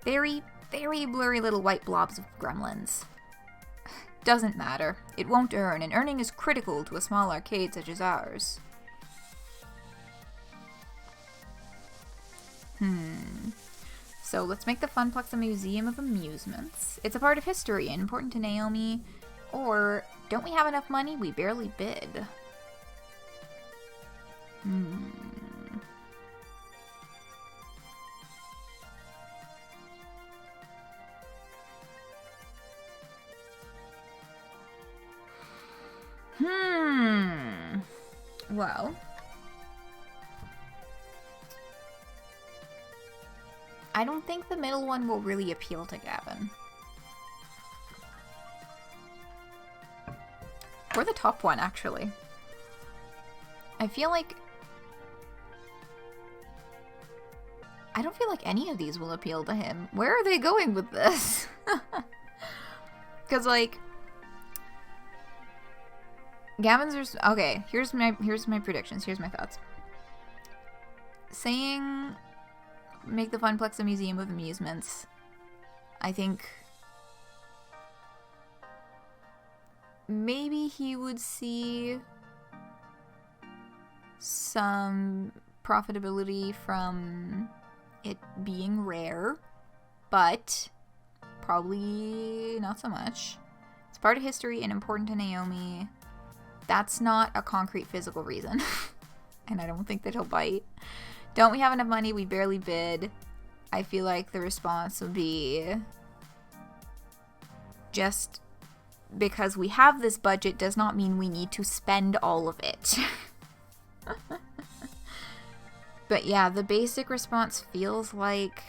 Very, very blurry little white blobs of gremlins. Doesn't matter. It won't earn, and earning is critical to a small arcade such as ours. So let's make the Funplex a museum of amusements. It's a part of history and important to Naomi. Or, don't we have enough money? We barely bid. Well, I don't think the middle one will really appeal to Gavin. Or the top one, actually. I don't feel like any of these will appeal to him. Where are they going with this? Because, like, Gavin's... Okay, here's my predictions. Here's my thoughts. Saying make the Funplex a museum of amusements, I think maybe he would see some profitability from it being rare, but probably not so much. It's part of history and important to Naomi. That's not a concrete physical reason. And I don't think that he'll bite. Don't we have enough money? We barely bid. I feel like the response would be just because we have this budget does not mean we need to spend all of it. But yeah, the basic response feels like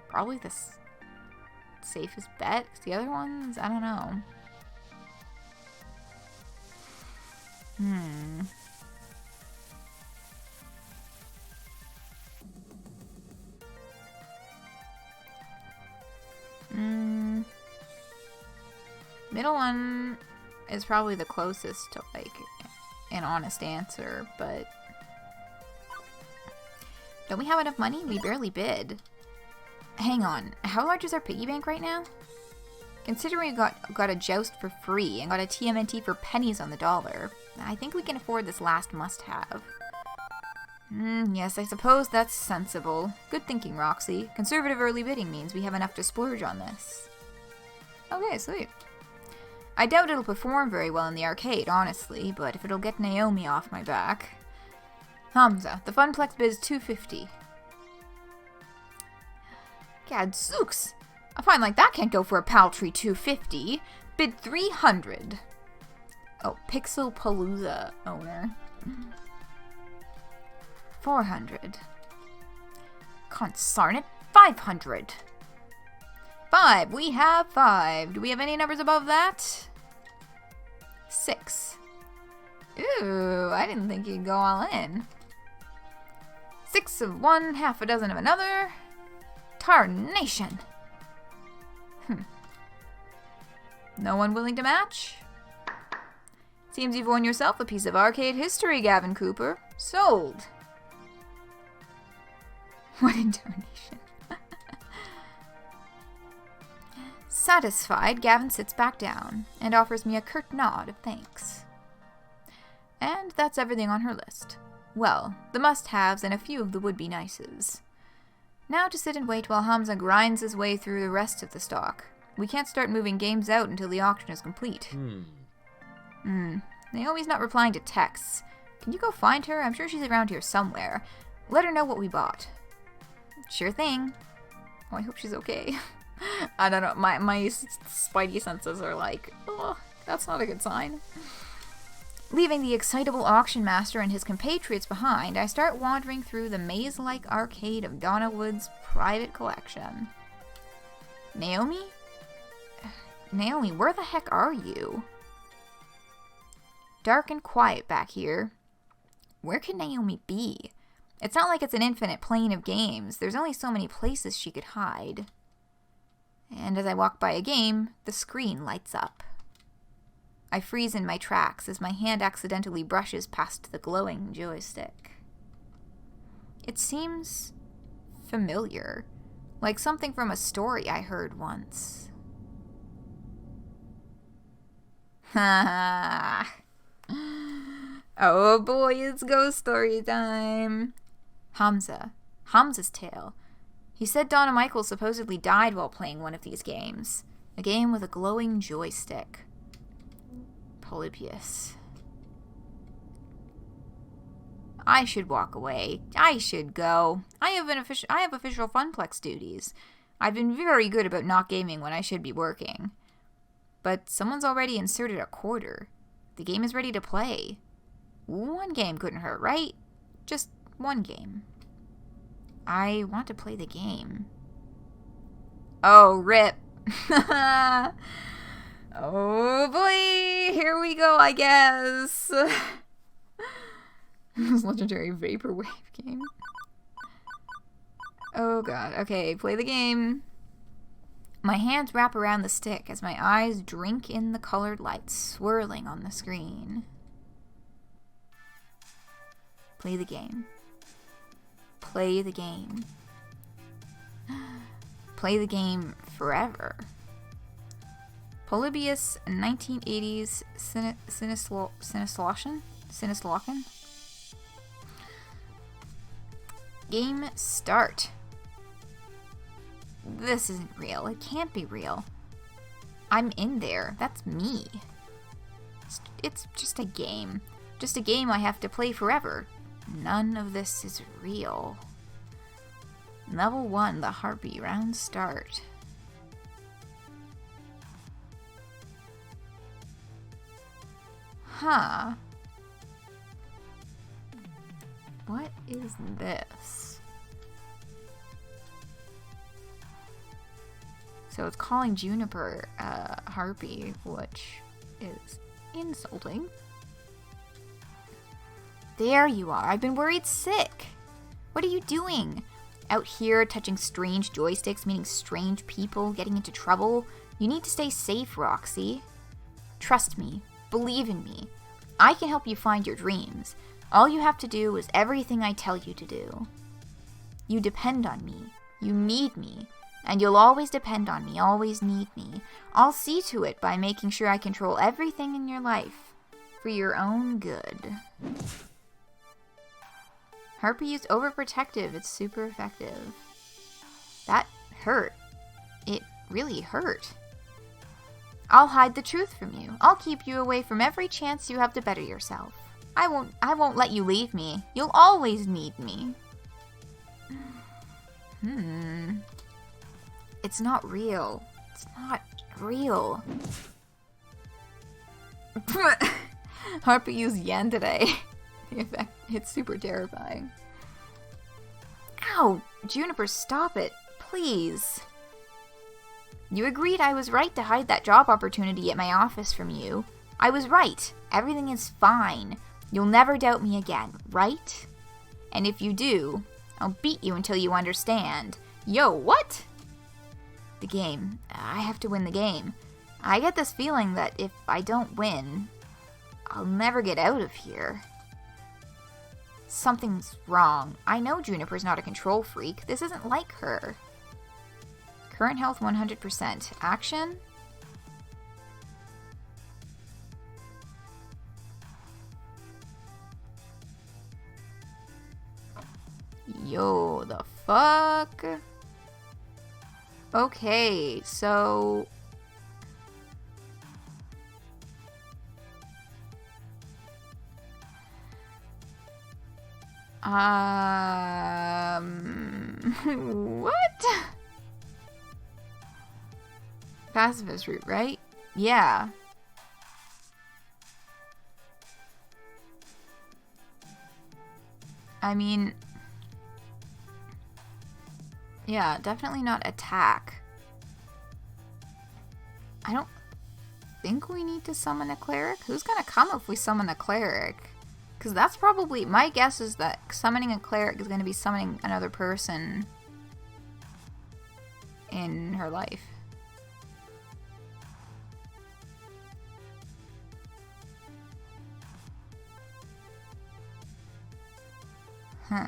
probably the safest bet. 'Cause the other ones, I don't know. Middle one is probably the closest to, like, an honest answer, but don't we have enough money? We barely bid. Hang on, how large is our piggy bank right now? Considering we got a joust for free and got a TMNT for pennies on the dollar, I think we can afford this last must-have. Yes, I suppose that's sensible. Good thinking, Roxy. Conservative early bidding means we have enough to splurge on this. Okay, sweet. I doubt it'll perform very well in the arcade, honestly, but if it'll get Naomi off my back... Hamza, the Funplex bid is $250. Gadzooks! A fine like that can't go for a paltry $250. Bid $300. Oh, Pixel Palooza owner. $400. Consarn it, $500. 5. We have 5. Do we have any numbers above that? 6. Ooh, I didn't think you'd go all in. 6 of one, half a dozen of another. Tarnation. No one willing to match? Seems you've won yourself a piece of arcade history, Gavin Cooper. Sold. What intonation. Satisfied, Gavin sits back down and offers me a curt nod of thanks. And that's everything on her list. Well, the must-haves and a few of the would-be-nices. Now to sit and wait while Hamza grinds his way through the rest of the stock. We can't start moving games out until the auction is complete. Naomi's not replying to texts. Can you go find her? I'm sure she's around here somewhere. Let her know what we bought. Sure thing. Oh, I hope she's okay. I don't know. My spidey senses are like, oh, that's not a good sign. Leaving the excitable auction master and his compatriots behind, I start wandering through the maze-like arcade of Donna Wood's private collection. Naomi? Naomi, where the heck are you? Dark and quiet back here. Where can Naomi be? It's not like it's an infinite plane of games. There's only so many places she could hide. And as I walk by a game, the screen lights up. I freeze in my tracks as my hand accidentally brushes past the glowing joystick. It seems familiar, like something from a story I heard once. Ha! Oh boy, it's ghost story time. Hamza's tale. He said Donna Michael supposedly died while playing one of these games. A game with a glowing joystick. Polybius. I should walk away. I should go. I have official Funplex duties. I've been very good about not gaming when I should be working. But someone's already inserted a quarter. The game is ready to play. One game couldn't hurt, right? Just one game. I want to play the game. Oh, rip. Oh boy, here we go, I guess. This legendary vaporwave game. Oh god, okay, play the game. My hands wrap around the stick as my eyes drink in the colored lights swirling on the screen. Play the game. Play the game. Play the game forever. Polybius 1980s Sinislocan? Game start. This isn't real. It can't be real. I'm in there. That's me. It's just a game. Just a game I have to play forever. None of this is real. Level 1, the Harpy, round start. Huh. What is this? So it's calling Juniper Harpy, which is insulting. There you are. I've been worried sick. What are you doing? Out here touching strange joysticks, meeting strange people, getting into trouble? You need to stay safe, Roxy. Trust me. Believe in me. I can help you find your dreams. All you have to do is everything I tell you to do. You depend on me. You need me. And you'll always depend on me, always need me. I'll see to it by making sure I control everything in your life for your own good. Harpy used overprotective. It's super effective. That hurt. It really hurt. I'll hide the truth from you. I'll keep you away from every chance you have to better yourself. I won't let you leave me. You'll always need me. It's not real. It's not real. Harpy used yen today. The effect, it's super terrifying. Ow! Juniper, stop it. Please. You agreed I was right to hide that job opportunity at my office from you. I was right. Everything is fine. You'll never doubt me again, right? And if you do, I'll beat you until you understand. Yo, what? The game. I have to win the game. I get this feeling that if I don't win, I'll never get out of here. Something's wrong. I know Juniper's not a control freak. This isn't like her. Current health 100%. Action? Yo, the fuck? Okay, so... what? Pacifist route, right? Yeah. I mean... yeah, definitely not attack. I don't think we need to summon a cleric. Who's gonna come if we summon a cleric? Because that's probably... my guess is that summoning a cleric is going to be summoning another person in her life. Huh.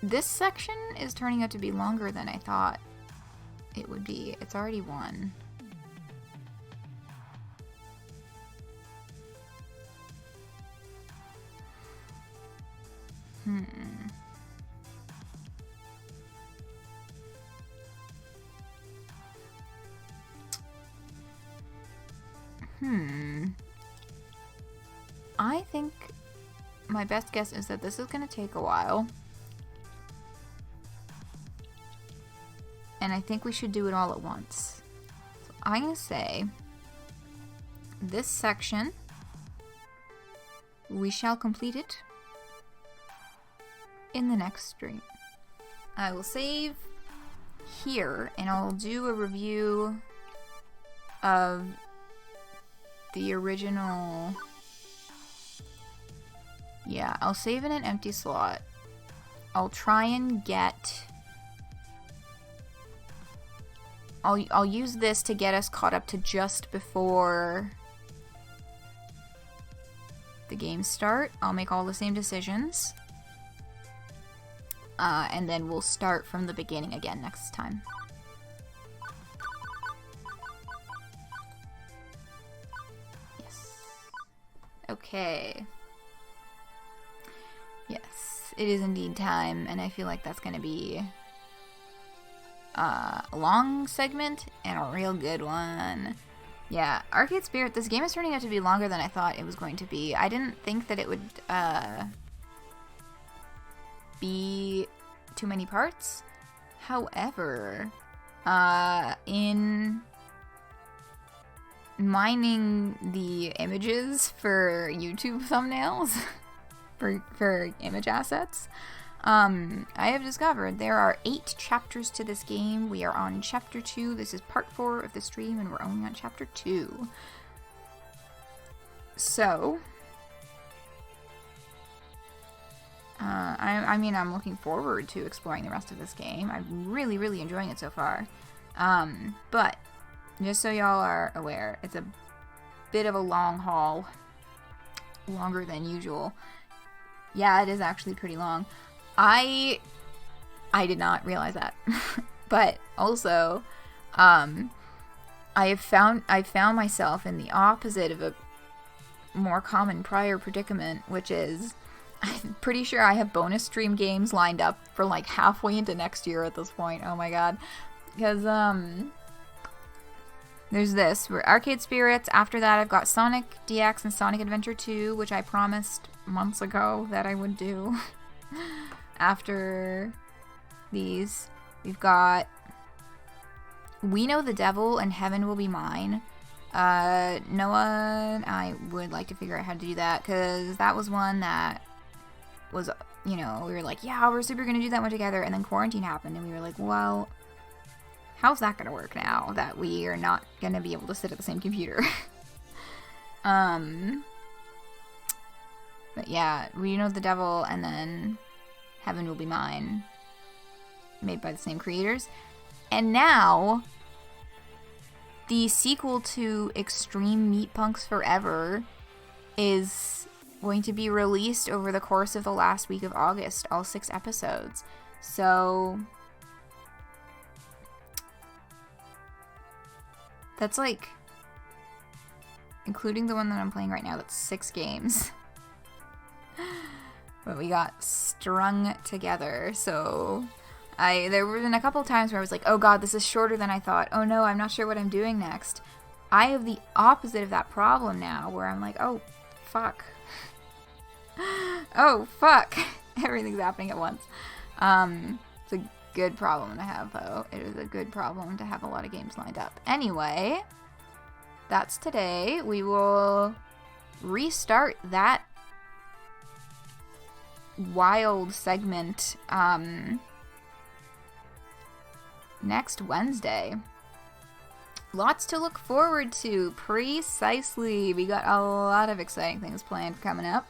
This section is turning out to be longer than I thought it would be. It's already one. I think my best guess is that this is going to take a while. And I think we should do it all at once. So I'm going to say this section, we shall complete it in the next stream. I will save here and I'll do a review of the original. Yeah, I'll save in an empty slot. I'll try and get... I'll use this to get us caught up to just before the games start. I'll make all the same decisions. And then we'll start from the beginning again next time. Yes. Okay. Yes, it is indeed time, and I feel like that's going to be a long segment and a real good one. Yeah, Arcade Spirit, this game is turning out to be longer than I thought it was going to be. I didn't think that it would be too many parts. However, in mining the images for YouTube thumbnails, for image assets, I have discovered there are 8 chapters to this game. We are on chapter 2. This is part 4 of the stream, and we're only on chapter 2. So, I mean, I'm looking forward to exploring the rest of this game. I'm really, really enjoying it so far. But, just so y'all are aware, it's a bit of a long haul. Longer than usual. Yeah, it is actually pretty long. I did not realize that. But also, I found myself in the opposite of more common prior predicament, which is I'm pretty sure I have bonus stream games lined up for like halfway into next year at this point. Oh my god. Because, there's this. We're Arcade Spirits. After that, I've got Sonic DX and Sonic Adventure 2, which I promised months ago that I would do. After these, we've got We Know the Devil and Heaven Will Be Mine. Noah and I would like to figure out how to do that, because that was one that was, you know, we were like, yeah, we're super gonna do that one together, and then quarantine happened, and we were like, well, how's that gonna work now that we are not gonna be able to sit at the same computer? But yeah, We Know the Devil and then Heaven Will Be Mine, made by the same creators. And now, the sequel to Extreme Meat Punks Forever is going to be released over the course of the last week of August, all 6 episodes. So that's like, including the one that I'm playing right now, that's 6 games. But we got strung together, so there were been a couple times where I was like, oh god, this is shorter than I thought. Oh no, I'm not sure what I'm doing next. I have the opposite of that problem now, where I'm like, oh, fuck. Oh, fuck. Everything's happening at once. It's a good problem to have, though. It is a good problem to have a lot of games lined up. Anyway, that's today. We will restart that wild segment next Wednesday. Lots to look forward to. Precisely. We got a lot of exciting things planned coming up.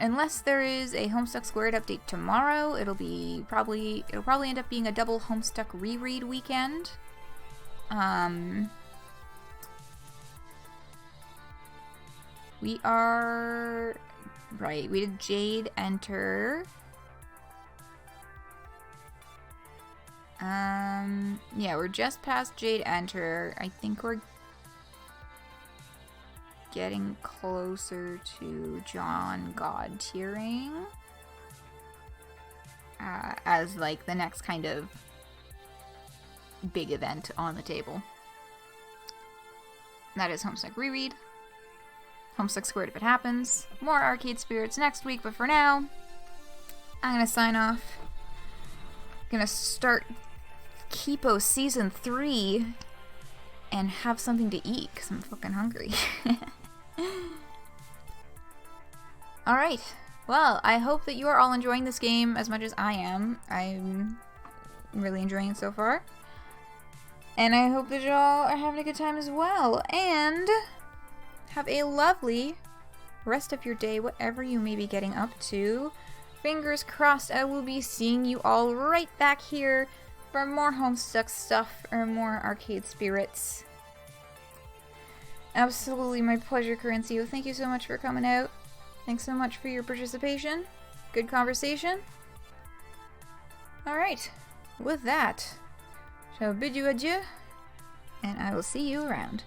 Unless there is a Homestuck Squared update tomorrow, it'll probably end up being a double Homestuck reread weekend. We are right. We did Jade Enter. Yeah, we're just past Jade Enter. I think we're getting closer to John God tiering as like the next kind of big event on the table. That is Homestuck Reread. Homestuck Squared if it happens. More Arcade Spirits next week, but for now, I'm gonna sign off. Gonna start Kipo Season 3 and have something to eat because I'm fucking hungry. Alright, well, I hope that you are all enjoying this game as much as I am. I'm really enjoying it so far. And I hope that y'all are having a good time as well. And have a lovely rest of your day, whatever you may be getting up to. Fingers crossed I will be seeing you all right back here for more Homestuck stuff or more Arcade Spirits. Absolutely my pleasure, Corincio. Thank you so much for coming out. Thanks so much for your participation. Good conversation. Alright, with that, shall bid you adieu, and I will see you around.